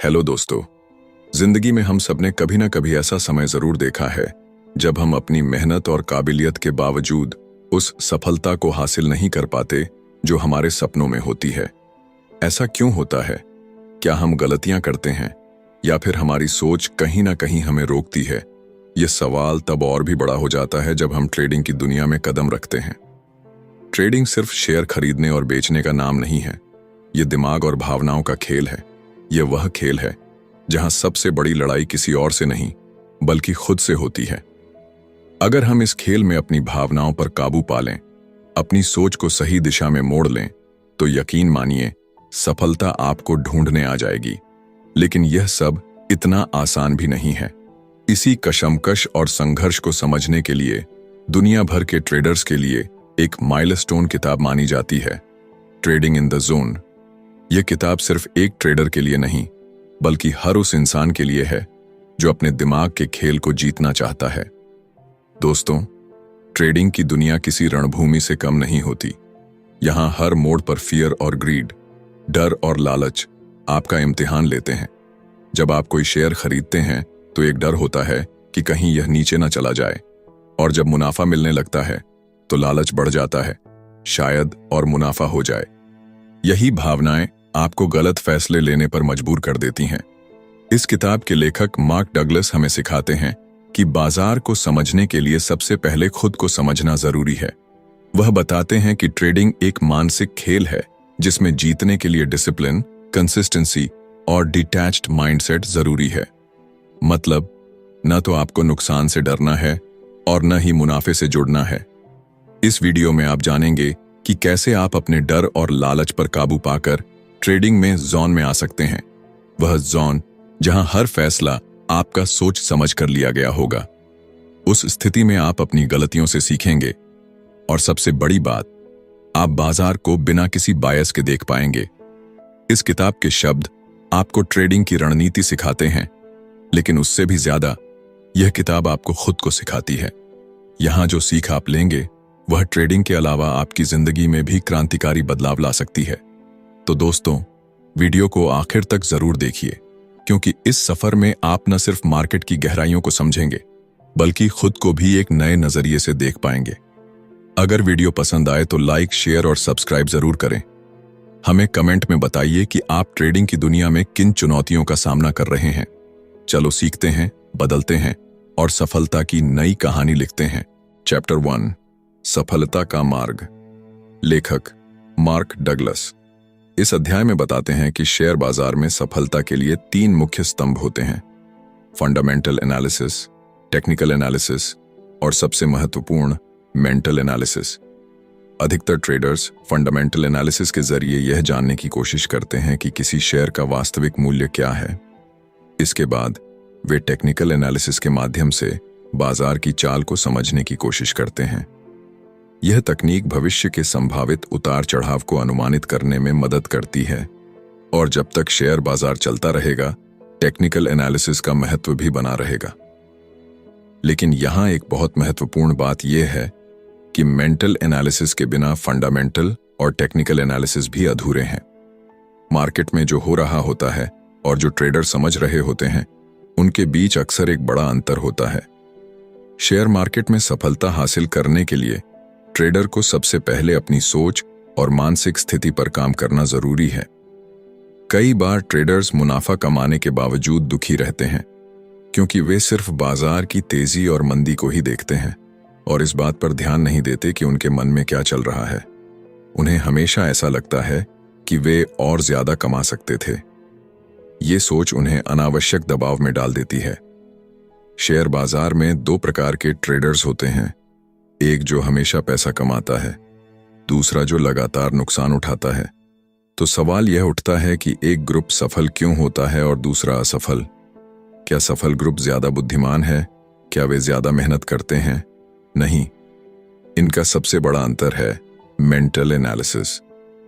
Hello दोस्तों। जिंदगी में हम सबने कभी ना कभी ऐसा समय जरूर देखा है जब हम अपनी मेहनत और काबिलियत के बावजूद उस सफलता को हासिल नहीं कर पाते जो हमारे सपनों में होती है। ऐसा क्यों होता है? क्या हम गलतियां करते हैं या फिर हमारी सोच कहीं ना कहीं हमें रोकती है? ये सवाल तब और भी बड़ा हो जाता है जब हम ट्रेडिंग की दुनिया में कदम रखते हैं। ट्रेडिंग सिर्फ शेयर खरीदने और बेचने का नाम नहीं है। ये दिमाग और भावनाओं का खेल है। यह वह खेल है जहां सबसे बड़ी लड़ाई किसी और से नहीं बल्कि खुद से होती है। अगर हम इस खेल में अपनी भावनाओं पर काबू पा लें, अपनी सोच को सही दिशा में मोड़ लें, तो यकीन मानिए सफलता आपको ढूंढने आ जाएगी। लेकिन यह सब इतना आसान भी नहीं है। इसी कशमकश और संघर्ष को समझने के लिए दुनिया भर के ट्रेडर्स के लिए एक माइलस्टोन किताब मानी जाती है, ट्रेडिंग इन द जोन। यह किताब सिर्फ एक ट्रेडर के लिए नहीं बल्कि हर उस इंसान के लिए है जो अपने दिमाग के खेल को जीतना चाहता है। दोस्तों, ट्रेडिंग की दुनिया किसी रणभूमि से कम नहीं होती। यहां हर मोड़ पर फियर और ग्रीड, डर और लालच आपका इम्तिहान लेते हैं। जब आप कोई शेयर खरीदते हैं तो एक डर होता है कि कहीं यह नीचे न चला जाए, और जब मुनाफा मिलने लगता है तो लालच बढ़ जाता है, शायद और मुनाफा हो जाए। यही भावनाएं आपको गलत फैसले लेने पर मजबूर कर देती हैं। इस किताब के लेखक मार्क डगलस हमें सिखाते हैं कि बाजार को समझने के लिए सबसे पहले खुद को समझना जरूरी है। वह बताते हैं कि ट्रेडिंग एक मानसिक खेल है जिसमें जीतने के लिए डिसिप्लिन, कंसिस्टेंसी और डिटैच्ड माइंडसेट जरूरी है। मतलब, न तो आपको नुकसान से डरना है और न ही मुनाफे से जुड़ना है। इस वीडियो में आप जानेंगे कि कैसे आप अपने डर और लालच पर काबू पाकर ट्रेडिंग में जोन में आ सकते हैं। वह जोन जहां हर फैसला आपका सोच समझ कर लिया गया होगा। उस स्थिति में आप अपनी गलतियों से सीखेंगे और सबसे बड़ी बात, आप बाजार को बिना किसी बायस के देख पाएंगे। इस किताब के शब्द आपको ट्रेडिंग की रणनीति सिखाते हैं, लेकिन उससे भी ज्यादा यह किताब आपको खुद को सिखाती है। यहां जो सीख आप लेंगे वह ट्रेडिंग के अलावा आपकी जिंदगी में भी क्रांतिकारी बदलाव ला सकती है। तो दोस्तों, वीडियो को आखिर तक जरूर देखिए, क्योंकि इस सफर में आप न सिर्फ मार्केट की गहराइयों को समझेंगे बल्कि खुद को भी एक नए नजरिए से देख पाएंगे। अगर वीडियो पसंद आए तो लाइक, शेयर और सब्सक्राइब जरूर करें। हमें कमेंट में बताइए कि आप ट्रेडिंग की दुनिया में किन चुनौतियों का सामना कर रहे हैं। चलो सीखते हैं, बदलते हैं और सफलता की नई कहानी लिखते हैं। चैप्टर 1, सफलता का मार्ग। लेखक मार्क डगलस इस अध्याय में बताते हैं कि शेयर बाजार में सफलता के लिए 3 मुख्य स्तंभ होते हैं: फंडामेंटल एनालिसिस, टेक्निकल एनालिसिस और सबसे महत्वपूर्ण मेंटल एनालिसिस। अधिकतर ट्रेडर्स फंडामेंटल एनालिसिस के जरिए यह जानने की कोशिश करते हैं कि किसी शेयर का वास्तविक मूल्य क्या है। इसके बाद वे टेक्निकल एनालिसिस के माध्यम से बाजार की चाल को समझने की कोशिश करते हैं। यह तकनीक भविष्य के संभावित उतार चढ़ाव को अनुमानित करने में मदद करती है, और जब तक शेयर बाजार चलता रहेगा, टेक्निकल एनालिसिस का महत्व भी बना रहेगा। लेकिन यहां एक बहुत महत्वपूर्ण बात यह है कि मेंटल एनालिसिस के बिना फंडामेंटल और टेक्निकल एनालिसिस भी अधूरे हैं। मार्केट में जो हो रहा होता है और जो ट्रेडर समझ रहे होते हैं, उनके बीच अक्सर एक बड़ा अंतर होता है। शेयर मार्केट में सफलता हासिल करने के लिए ट्रेडर को सबसे पहले अपनी सोच और मानसिक स्थिति पर काम करना जरूरी है। कई बार ट्रेडर्स मुनाफा कमाने के बावजूद दुखी रहते हैं, क्योंकि वे सिर्फ बाजार की तेजी और मंदी को ही देखते हैं और इस बात पर ध्यान नहीं देते कि उनके मन में क्या चल रहा है। उन्हें हमेशा ऐसा लगता है कि वे और ज्यादा कमा सकते थे। ये सोच उन्हें अनावश्यक दबाव में डाल देती है। शेयर बाजार में 2 प्रकार के ट्रेडर्स होते हैं, एक जो हमेशा पैसा कमाता है, दूसरा जो लगातार नुकसान उठाता है। तो सवाल यह उठता है कि एक ग्रुप सफल क्यों होता है और दूसरा असफल? क्या सफल ग्रुप ज्यादा बुद्धिमान है? क्या वे ज्यादा मेहनत करते हैं? नहीं, इनका सबसे बड़ा अंतर है मेंटल एनालिसिस।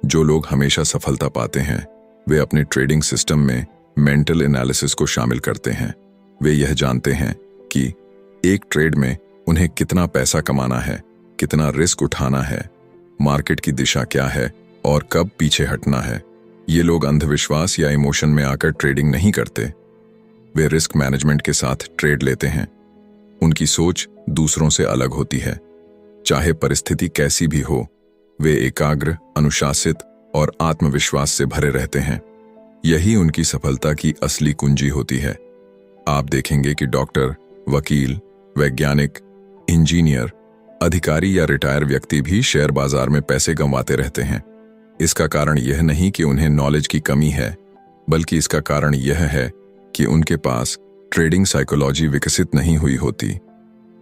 जो लोग हमेशा सफलता पाते हैं, वे अपने ट्रेडिंग सिस्टम में मेंटल एनालिसिस को शामिल करते हैं। वे यह जानते हैं कि एक ट्रेड में उन्हें कितना पैसा कमाना है, कितना रिस्क उठाना है, मार्केट की दिशा क्या है और कब पीछे हटना है। ये लोग अंधविश्वास या इमोशन में आकर ट्रेडिंग नहीं करते। वे रिस्क मैनेजमेंट के साथ ट्रेड लेते हैं। उनकी सोच दूसरों से अलग होती है। चाहे परिस्थिति कैसी भी हो, वे एकाग्र, अनुशासित और आत्मविश्वास से भरे रहते हैं। यही उनकी सफलता की असली कुंजी होती है। आप देखेंगे कि डॉक्टर, वकील, वैज्ञानिक, इंजीनियर, अधिकारी या रिटायर व्यक्ति भी शेयर बाजार में पैसे गंवाते रहते हैं। इसका कारण यह नहीं कि उन्हें नॉलेज की कमी है, बल्कि इसका कारण यह है कि उनके पास ट्रेडिंग साइकोलॉजी विकसित नहीं हुई होती।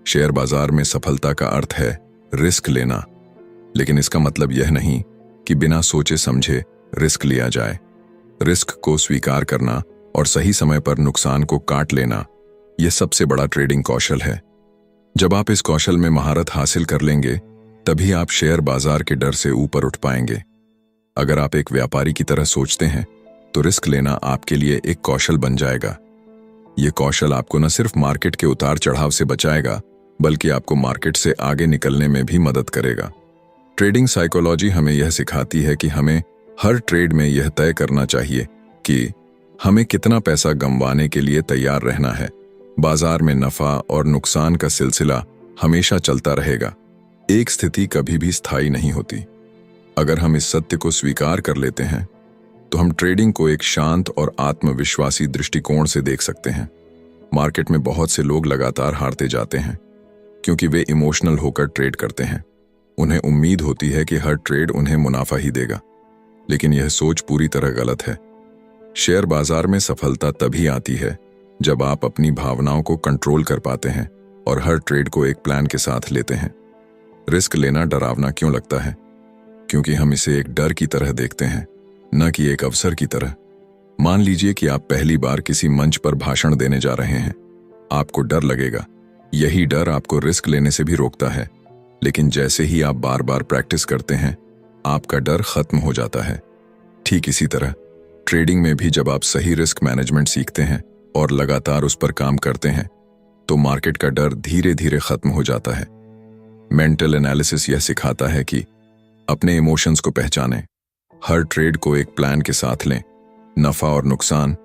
शेयर बाजार में सफलता का अर्थ है रिस्क लेना, लेकिन इसका मतलब यह नहीं कि बिना सोचे समझे रिस्क लिया जाए। रिस्क को स्वीकार करना और सही समय पर नुकसान को काट लेना, यह सबसे बड़ा ट्रेडिंग कौशल है। जब आप इस कौशल में महारत हासिल कर लेंगे, तभी आप शेयर बाजार के डर से ऊपर उठ पाएंगे। अगर आप एक व्यापारी की तरह सोचते हैं, तो रिस्क लेना आपके लिए एक कौशल बन जाएगा। यह कौशल आपको न सिर्फ मार्केट के उतार चढ़ाव से बचाएगा, बल्कि आपको मार्केट से आगे निकलने में भी मदद करेगा। ट्रेडिंग साइकोलॉजी हमें यह सिखाती है कि हमें हर ट्रेड में यह तय करना चाहिए कि हमें कितना पैसा गंवाने के लिए तैयार रहना है। बाजार में नफा और नुकसान का सिलसिला हमेशा चलता रहेगा। एक स्थिति कभी भी स्थायी नहीं होती। अगर हम इस सत्य को स्वीकार कर लेते हैं, तो हम ट्रेडिंग को एक शांत और आत्मविश्वासी दृष्टिकोण से देख सकते हैं। मार्केट में बहुत से लोग लगातार हारते जाते हैं, क्योंकि वे इमोशनल होकर ट्रेड करते हैं। उन्हें उम्मीद होती है कि हर ट्रेड उन्हें मुनाफा ही देगा, लेकिन यह सोच पूरी तरह गलत है। शेयर बाजार में सफलता तभी आती है जब आप अपनी भावनाओं को कंट्रोल कर पाते हैं और हर ट्रेड को एक प्लान के साथ लेते हैं। रिस्क लेना डरावना क्यों लगता है? क्योंकि हम इसे एक डर की तरह देखते हैं, न कि एक अवसर की तरह। मान लीजिए कि आप पहली बार किसी मंच पर भाषण देने जा रहे हैं। आपको डर लगेगा। यही डर आपको रिस्क लेने से भी रोकता है, लेकिन जैसे ही आप बार बार प्रैक्टिस करते हैं, आपका डर खत्म हो जाता है। ठीक इसी तरह ट्रेडिंग में भी जब आप सही रिस्क मैनेजमेंट सीखते हैं और लगातार उस पर काम करते हैं, तो मार्केट का डर धीरे धीरे खत्म हो जाता है। मेंटल एनालिसिस यह सिखाता है कि अपने इमोशंस को पहचानें, हर ट्रेड को एक प्लान के साथ लें, नफा और नुकसान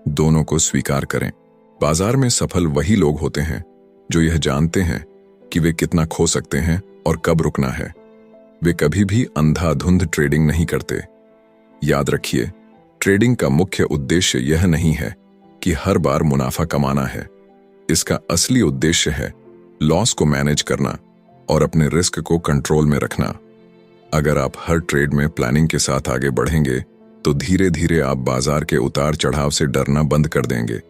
दोनों को स्वीकार करें। बाजार में सफल वही लोग होते हैं जो यह जानते हैं कि वे कितना खो सकते हैं और कब रुकना है। वे कभी भी अंधाधुंध ट्रेडिंग नहीं करते। याद रखिए, ट्रेडिंग का मुख्य उद्देश्य यह नहीं है कि हर बार मुनाफा कमाना है। इसका असली उद्देश्य है लॉस को मैनेज करना और अपने रिस्क को कंट्रोल में रखना। अगर आप हर ट्रेड में प्लानिंग के साथ आगे बढ़ेंगे, तो धीरे धीरे आप बाजार के उतार चढ़ाव से डरना बंद कर देंगे।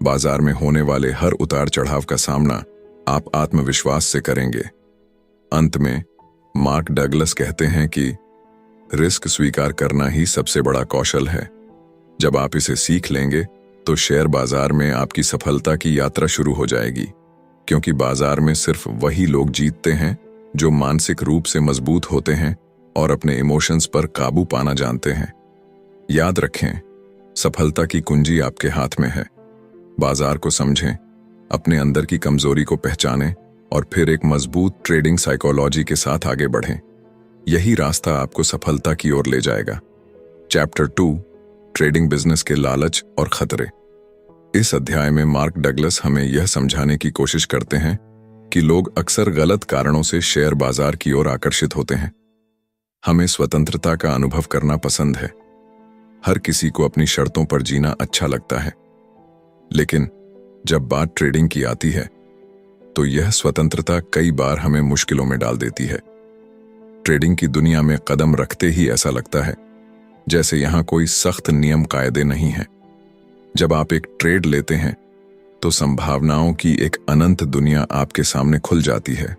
बाजार में होने वाले हर उतार चढ़ाव का सामना आप आत्मविश्वास से करेंगे। अंत में मार्क डगलस कहते हैं कि रिस्क स्वीकार करना ही सबसे बड़ा कौशल है। जब आप इसे सीख लेंगे, तो शेयर बाजार में आपकी सफलता की यात्रा शुरू हो जाएगी, क्योंकि बाजार में सिर्फ वही लोग जीतते हैं जो मानसिक रूप से मजबूत होते हैं और अपने इमोशंस पर काबू पाना जानते हैं। याद रखें, सफलता की कुंजी आपके हाथ में है। बाजार को समझें, अपने अंदर की कमजोरी को पहचानें और फिर एक मजबूत ट्रेडिंग साइकोलॉजी के साथ आगे बढ़ें। यही रास्ता आपको सफलता की ओर ले जाएगा। चैप्टर 2, ट्रेडिंग बिजनेस के लालच और खतरे। इस अध्याय में मार्क डगलस हमें यह समझाने की कोशिश करते हैं कि लोग अक्सर गलत कारणों से शेयर बाजार की ओर आकर्षित होते हैं। हमें स्वतंत्रता का अनुभव करना पसंद है। हर किसी को अपनी शर्तों पर जीना अच्छा लगता है, लेकिन जब बात ट्रेडिंग की आती है, तो यह स्वतंत्रता कई बार हमें मुश्किलों में डाल देती है। ट्रेडिंग की दुनिया में कदम रखते ही ऐसा लगता है जैसे यहां कोई सख्त नियम कायदे नहीं है। जब आप एक ट्रेड लेते हैं, तो संभावनाओं की एक अनंत दुनिया आपके सामने खुल जाती है,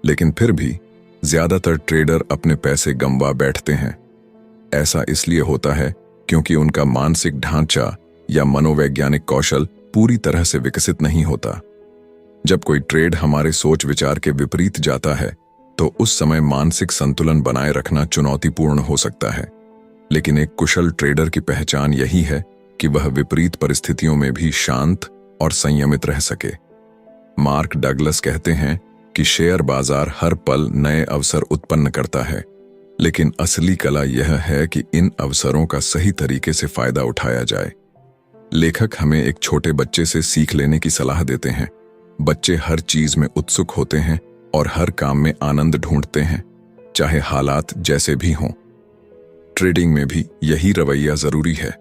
लेकिन फिर भी ज्यादातर ट्रेडर अपने पैसे गंवा बैठते हैं। ऐसा इसलिए होता है क्योंकि उनका मानसिक ढांचा या मनोवैज्ञानिक कौशल पूरी तरह से विकसित नहीं होता। जब कोई ट्रेड हमारे सोच विचार के विपरीत जाता है, तो उस समय मानसिक संतुलन बनाए रखना चुनौतीपूर्ण हो सकता है। लेकिन एक कुशल ट्रेडर की पहचान यही है कि वह विपरीत परिस्थितियों में भी शांत और संयमित रह सके। मार्क डगलस कहते हैं कि शेयर बाजार हर पल नए अवसर उत्पन्न करता है, लेकिन असली कला यह है कि इन अवसरों का सही तरीके से फायदा उठाया जाए। लेखक हमें एक छोटे बच्चे से सीख लेने की सलाह देते हैं। बच्चे हर चीज में उत्सुक होते हैं और हर काम में आनंद ढूंढते हैं, चाहे हालात जैसे भी हों। ट्रेडिंग में भी यही रवैया जरूरी है।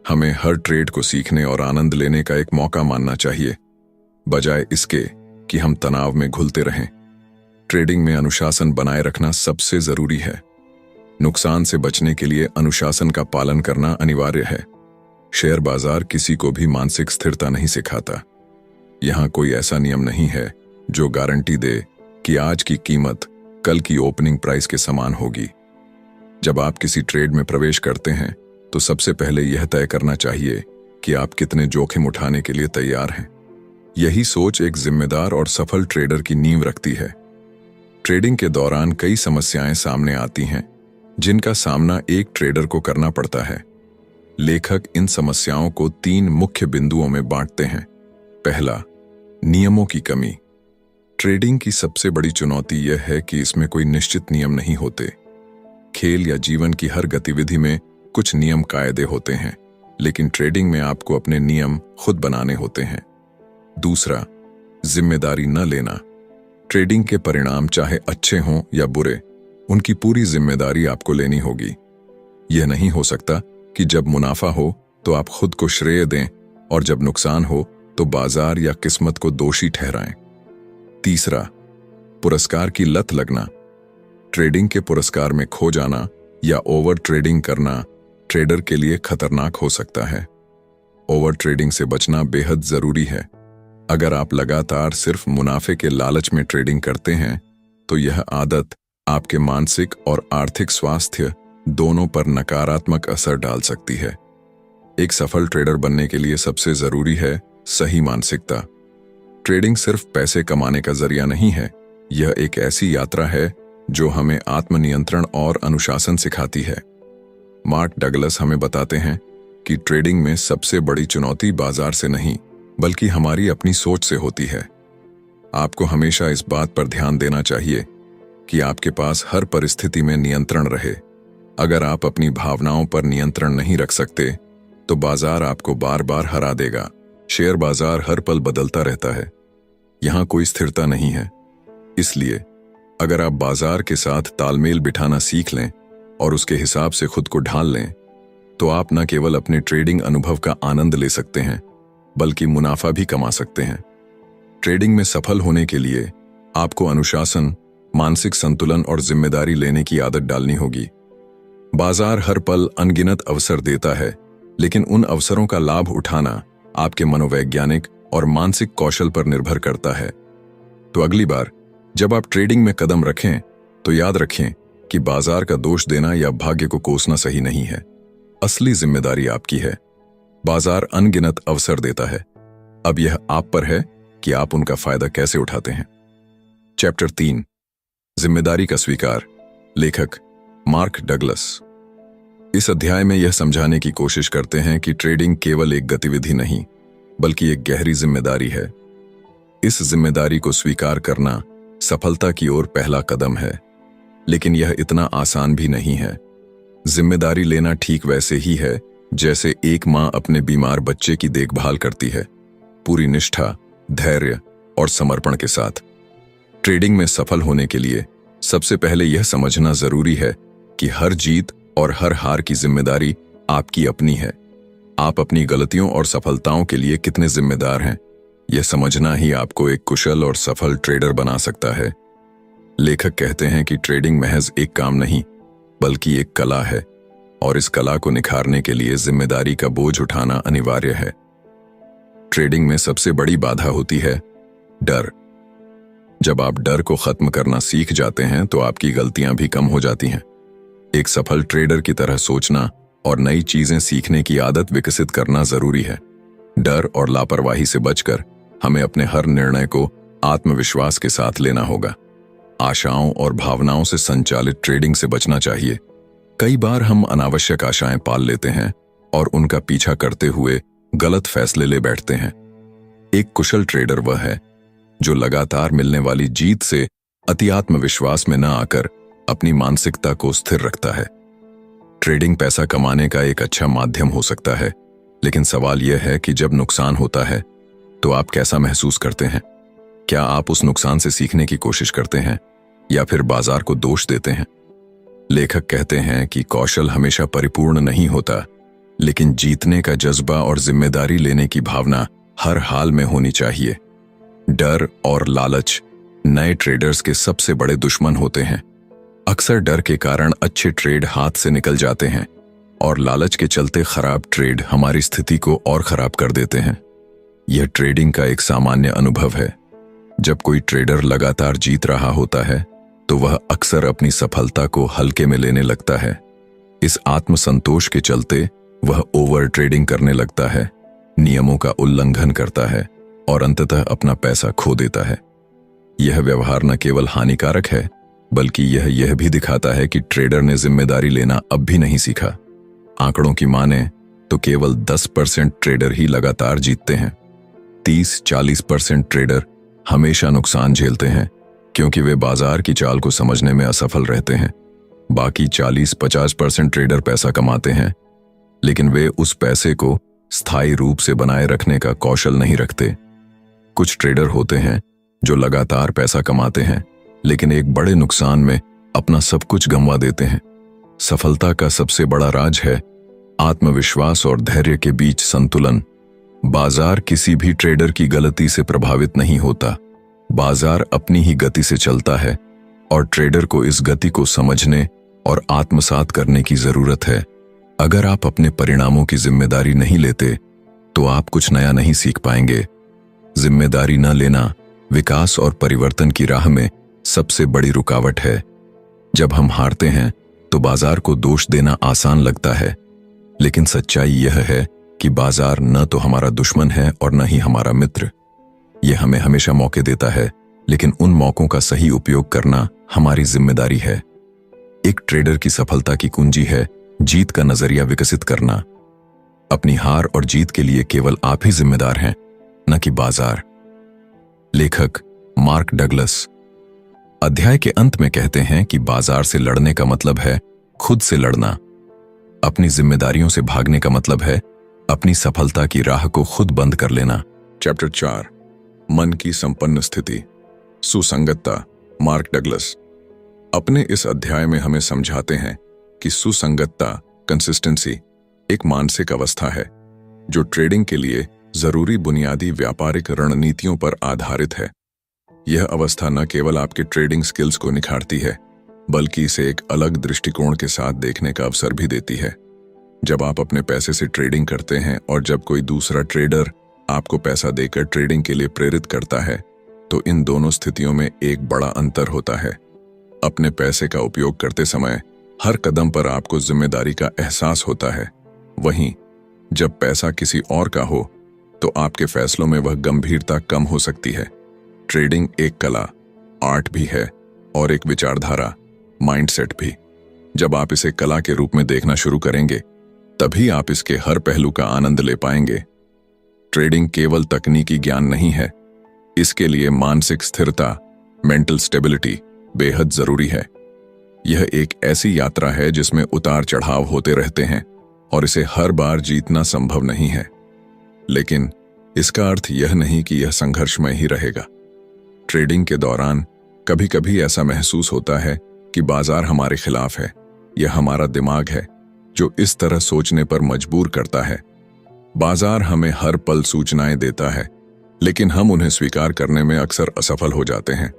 हमें हर ट्रेड को सीखने और आनंद लेने का एक मौका मानना चाहिए, बजाय इसके कि हम तनाव में घुलते रहें। ट्रेडिंग में अनुशासन बनाए रखना सबसे जरूरी है। नुकसान से बचने के लिए अनुशासन का पालन करना अनिवार्य है। शेयर बाजार किसी को भी मानसिक स्थिरता नहीं सिखाता। यहां कोई ऐसा नियम नहीं है जो गारंटी दे कि आज की कीमत कल की ओपनिंग प्राइस के समान होगी। जब आप किसी ट्रेड में प्रवेश करते हैं तो सबसे पहले यह तय करना चाहिए कि आप कितने जोखिम उठाने के लिए तैयार हैं। यही सोच एक जिम्मेदार और सफल ट्रेडर की नींव रखती है। ट्रेडिंग के दौरान कई समस्याएं सामने आती हैं, जिनका सामना एक ट्रेडर को करना पड़ता है। लेखक इन समस्याओं को 3 मुख्य बिंदुओं में बांटते हैं। पहला, नियमों की कमी। ट्रेडिंग की सबसे बड़ी चुनौती यह है कि इसमें कोई निश्चित नियम नहीं होते। खेल या जीवन की हर गतिविधि में कुछ नियम कायदे होते हैं, लेकिन ट्रेडिंग में आपको अपने नियम खुद बनाने होते हैं। दूसरा, जिम्मेदारी न लेना। ट्रेडिंग के परिणाम चाहे अच्छे हों या बुरे, उनकी पूरी जिम्मेदारी आपको लेनी होगी। यह नहीं हो सकता कि जब मुनाफा हो तो आप खुद को श्रेय दें और जब नुकसान हो तो बाजार या किस्मत को दोषी ठहराएं। तीसरा, पुरस्कार की लत लगना। ट्रेडिंग के पुरस्कार में खो जाना या ओवर ट्रेडिंग करना ट्रेडर के लिए खतरनाक हो सकता है। ओवर ट्रेडिंग से बचना बेहद जरूरी है। अगर आप लगातार सिर्फ मुनाफे के लालच में ट्रेडिंग करते हैं तो यह आदत आपके मानसिक और आर्थिक स्वास्थ्य दोनों पर नकारात्मक असर डाल सकती है। एक सफल ट्रेडर बनने के लिए सबसे जरूरी है सही मानसिकता। ट्रेडिंग सिर्फ पैसे कमाने का जरिया नहीं है, यह एक ऐसी यात्रा है जो हमें आत्मनियंत्रण और अनुशासन सिखाती है। मार्क डगलस हमें बताते हैं कि ट्रेडिंग में सबसे बड़ी चुनौती बाजार से नहीं, बल्कि हमारी अपनी सोच से होती है। आपको हमेशा इस बात पर ध्यान देना चाहिए कि आपके पास हर परिस्थिति में नियंत्रण रहे। अगर आप अपनी भावनाओं पर नियंत्रण नहीं रख सकते तो बाजार आपको बार बार हरा देगा। शेयर बाजार हर पल बदलता रहता है, यहां कोई स्थिरता नहीं है। इसलिए अगर आप बाजार के साथ तालमेल बिठाना सीख लें और उसके हिसाब से खुद को ढाल लें, तो आप न केवल अपने ट्रेडिंग अनुभव का आनंद ले सकते हैं, बल्कि मुनाफा भी कमा सकते हैं। ट्रेडिंग में सफल होने के लिए आपको अनुशासन, मानसिक संतुलन और जिम्मेदारी लेने की आदत डालनी होगी। बाजार हर पल अनगिनत अवसर देता है, लेकिन उन अवसरों का लाभ उठाना आपके मनोवैज्ञानिक और मानसिक कौशल पर निर्भर करता है। तो अगली बार जब आप ट्रेडिंग में कदम रखें तो याद रखें कि बाजार का दोष देना या भाग्य को कोसना सही नहीं है। असली जिम्मेदारी आपकी है। बाजार अनगिनत अवसर देता है, अब यह आप पर है कि आप उनका फायदा कैसे उठाते हैं। चैप्टर 3, जिम्मेदारी का स्वीकार। लेखक मार्क डगलस इस अध्याय में यह समझाने की कोशिश करते हैं कि ट्रेडिंग केवल एक गतिविधि नहीं, बल्कि एक गहरी जिम्मेदारी है। इस जिम्मेदारी को स्वीकार करना सफलता की ओर पहला कदम है, लेकिन यह इतना आसान भी नहीं है। जिम्मेदारी लेना ठीक वैसे ही है जैसे एक मां अपने बीमार बच्चे की देखभाल करती है, पूरी निष्ठा, धैर्य और समर्पण के साथ। ट्रेडिंग में सफल होने के लिए सबसे पहले यह समझना जरूरी है कि हर जीत और हर हार की जिम्मेदारी आपकी अपनी है। आप अपनी गलतियों और सफलताओं के लिए कितने जिम्मेदार हैं, यह समझना ही आपको एक कुशल और सफल ट्रेडर बना सकता है। लेखक कहते हैं कि ट्रेडिंग महज एक काम नहीं, बल्कि एक कला है, और इस कला को निखारने के लिए जिम्मेदारी का बोझ उठाना अनिवार्य है। ट्रेडिंग में सबसे बड़ी बाधा होती है डर। जब आप डर को खत्म करना सीख जाते हैं तो आपकी गलतियां भी कम हो जाती हैं। एक सफल ट्रेडर की तरह सोचना और नई चीजें सीखने की आदत विकसित करना जरूरी है। डर और लापरवाही से बचकर हमें अपने हर निर्णय को आत्मविश्वास के साथ लेना होगा। आशाओं और भावनाओं से संचालित ट्रेडिंग से बचना चाहिए। कई बार हम अनावश्यक आशाएं पाल लेते हैं और उनका पीछा करते हुए गलत फैसले ले बैठते हैं। एक कुशल ट्रेडर वह है जो लगातार मिलने वाली जीत से अति आत्मविश्वास में न आकर अपनी मानसिकता को स्थिर रखता है। ट्रेडिंग पैसा कमाने का एक अच्छा माध्यम हो सकता है, लेकिन सवाल यह है कि जब नुकसान होता है तो आप कैसा महसूस करते हैं? क्या आप उस नुकसान से सीखने की कोशिश करते हैं या फिर बाजार को दोष देते हैं? लेखक कहते हैं कि कौशल हमेशा परिपूर्ण नहीं होता, लेकिन जीतने का जज्बा और जिम्मेदारी लेने की भावना हर हाल में होनी चाहिए। डर और लालच नए ट्रेडर्स के सबसे बड़े दुश्मन होते हैं। अक्सर डर के कारण अच्छे ट्रेड हाथ से निकल जाते हैं और लालच के चलते खराब ट्रेड हमारी स्थिति को और खराब कर देते हैं। यह ट्रेडिंग का एक सामान्य अनुभव है। जब कोई ट्रेडर लगातार जीत रहा होता है तो वह अक्सर अपनी सफलता को हल्के में लेने लगता है। इस आत्मसंतोष के चलते वह ओवर ट्रेडिंग करने लगता है, नियमों का उल्लंघन करता है और अंततः अपना पैसा खो देता है। यह व्यवहार न केवल हानिकारक है, बल्कि यह भी दिखाता है कि ट्रेडर ने जिम्मेदारी लेना अब भी नहीं सीखा। आंकड़ों की माने तो केवल 10% ट्रेडर ही लगातार जीतते हैं। 30-40% ट्रेडर हमेशा नुकसान झेलते हैं क्योंकि वे बाजार की चाल को समझने में असफल रहते हैं। बाकी 40-50% ट्रेडर पैसा कमाते हैं, लेकिन वे उस पैसे को स्थायी रूप से बनाए रखने का कौशल नहीं रखते। कुछ ट्रेडर होते हैं जो लगातार पैसा कमाते हैं, लेकिन एक बड़े नुकसान में अपना सब कुछ गंवा देते हैं। सफलता का सबसे बड़ा राज है आत्मविश्वास और धैर्य के बीच संतुलन। बाजार किसी भी ट्रेडर की गलती से प्रभावित नहीं होता। बाजार अपनी ही गति से चलता है और ट्रेडर को इस गति को समझने और आत्मसात करने की जरूरत है। अगर आप अपने परिणामों की जिम्मेदारी नहीं लेते तो आप कुछ नया नहीं सीख पाएंगे। जिम्मेदारी न लेना विकास और परिवर्तन की राह में सबसे बड़ी रुकावट है। जब हम हारते हैं तो बाजार को दोष देना आसान लगता है, लेकिन सच्चाई यह है कि बाजार न तो हमारा दुश्मन है और न ही हमारा मित्र। यह हमें हमेशा मौके देता है, लेकिन उन मौकों का सही उपयोग करना हमारी जिम्मेदारी है। एक ट्रेडर की सफलता की कुंजी है जीत का नजरिया विकसित करना। अपनी हार और जीत के लिए केवल आप ही जिम्मेदार हैं, न कि बाजार। लेखक मार्क डगलस अध्याय के अंत में कहते हैं कि बाजार से लड़ने का मतलब है खुद से लड़ना। अपनी जिम्मेदारियों से भागने का मतलब है अपनी सफलता की राह को खुद बंद कर लेना। चैप्टर 4 मन की संपन्न स्थिति, सुसंगतता। मार्क डगलस अपने इस अध्याय में हमें समझाते हैं कि सुसंगतता, कंसिस्टेंसी, एक मानसिक अवस्था है जो ट्रेडिंग के लिए जरूरी बुनियादी व्यापारिक रणनीतियों पर आधारित है। यह अवस्था न केवल आपके ट्रेडिंग स्किल्स को निखारती है, बल्कि इसे एक अलग दृष्टिकोण के साथ देखने का अवसर भी देती है। जब आप अपने पैसे से ट्रेडिंग करते हैं और जब कोई दूसरा ट्रेडर आपको पैसा देकर ट्रेडिंग के लिए प्रेरित करता है, तो इन दोनों स्थितियों में एक बड़ा अंतर होता है। अपने पैसे का उपयोग करते समय हर कदम पर आपको जिम्मेदारी का एहसास होता है। वहीं जब पैसा किसी और का हो तो आपके फैसलों में वह गंभीरता कम हो सकती है। ट्रेडिंग एक कला, आर्ट भी है और एक विचारधारा, माइंडसेट भी। जब आप इसे कला के रूप में देखना शुरू करेंगे, तभी आप इसके हर पहलू का आनंद ले पाएंगे। ट्रेडिंग केवल तकनीकी ज्ञान नहीं है, इसके लिए मानसिक स्थिरता, मेंटल स्टेबिलिटी बेहद जरूरी है। यह एक ऐसी यात्रा है जिसमें उतार चढ़ाव होते रहते हैं और इसे हर बार जीतना संभव नहीं है। लेकिन इसका अर्थ यह नहीं कि यह संघर्षमय ही रहेगा। ट्रेडिंग के दौरान कभी कभी ऐसा महसूस होता है कि बाजार हमारे खिलाफ है। यह हमारा दिमाग है जो इस तरह सोचने पर मजबूर करता है। बाजार हमें हर पल सूचनाएं देता है, लेकिन हम उन्हें स्वीकार करने में अक्सर असफल हो जाते हैं।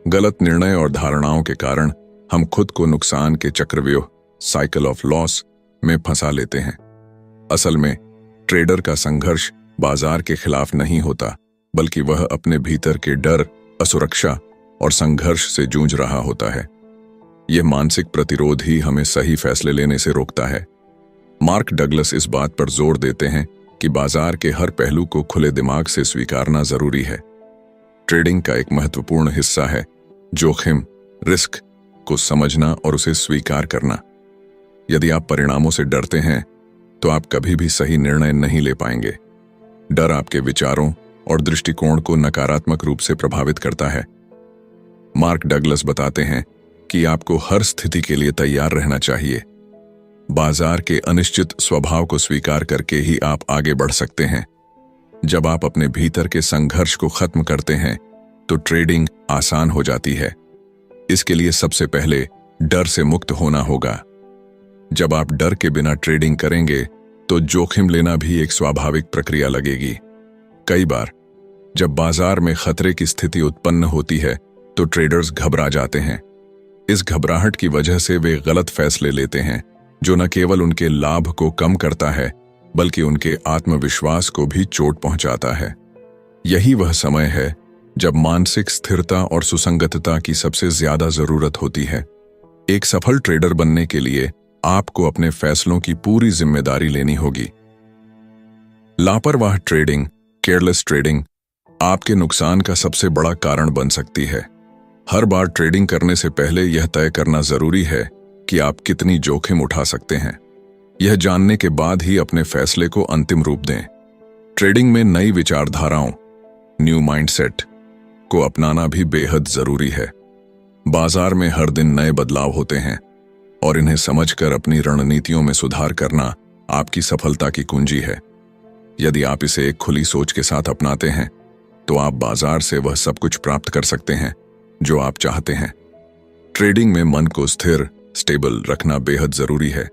गलत निर्णय और धारणाओं के कारण हम खुद को नुकसान के चक्रव्यूह, साइकिल ऑफ लॉस में फंसा लेते हैं। असल में ट्रेडर का संघर्ष बाजार के खिलाफ नहीं होता, बल्कि वह अपने भीतर के डर, असुरक्षा और संघर्ष से जूझ रहा होता है। यह मानसिक प्रतिरोध ही हमें सही फैसले लेने से रोकता है। मार्क डगलस इस बात पर जोर देते हैं कि बाजार के हर पहलू को खुले दिमाग से स्वीकारना जरूरी है। ट्रेडिंग का एक महत्वपूर्ण हिस्सा है जोखिम, रिस्क को समझना और उसे स्वीकार करना। यदि आप परिणामों से डरते हैं तो आप कभी भी सही निर्णय नहीं ले पाएंगे। डर आपके विचारों और दृष्टिकोण को नकारात्मक रूप से प्रभावित करता है। मार्क डगलस बताते हैं कि आपको हर स्थिति के लिए तैयार रहना चाहिए। बाजार के अनिश्चित स्वभाव को स्वीकार करके ही आप आगे बढ़ सकते हैं। जब आप अपने भीतर के संघर्ष को खत्म करते हैं तो ट्रेडिंग आसान हो जाती है। इसके लिए सबसे पहले डर से मुक्त होना होगा। जब आप डर के बिना ट्रेडिंग करेंगे तो जोखिम लेना भी एक स्वाभाविक प्रक्रिया लगेगी। कई बार जब बाजार में खतरे की स्थिति उत्पन्न होती है तो ट्रेडर्स घबरा जाते हैं। इस घबराहट की वजह से वे गलत फैसले लेते हैं, जो न केवल उनके लाभ को कम करता है बल्कि उनके आत्मविश्वास को भी चोट पहुंचाता है। यही वह समय है जब मानसिक स्थिरता और सुसंगतता की सबसे ज्यादा जरूरत होती है। एक सफल ट्रेडर बनने के लिए आपको अपने फैसलों की पूरी जिम्मेदारी लेनी होगी। लापरवाह ट्रेडिंग, केयरलेस ट्रेडिंग आपके नुकसान का सबसे बड़ा कारण बन सकती है। हर बार ट्रेडिंग करने से पहले यह तय करना जरूरी है कि आप कितनी जोखिम उठा सकते हैं। यह जानने के बाद ही अपने फैसले को अंतिम रूप दें। ट्रेडिंग में नई विचारधाराओं, न्यू माइंडसेट को अपनाना भी बेहद जरूरी है। बाजार में हर दिन नए बदलाव होते हैं और इन्हें समझकर अपनी रणनीतियों में सुधार करना आपकी सफलता की कुंजी है। यदि आप इसे एक खुली सोच के साथ अपनाते हैं तो आप बाजार से वह सब कुछ प्राप्त कर सकते हैं जो आप चाहते हैं। ट्रेडिंग में मन को स्थिर, स्टेबल रखना बेहद जरूरी है।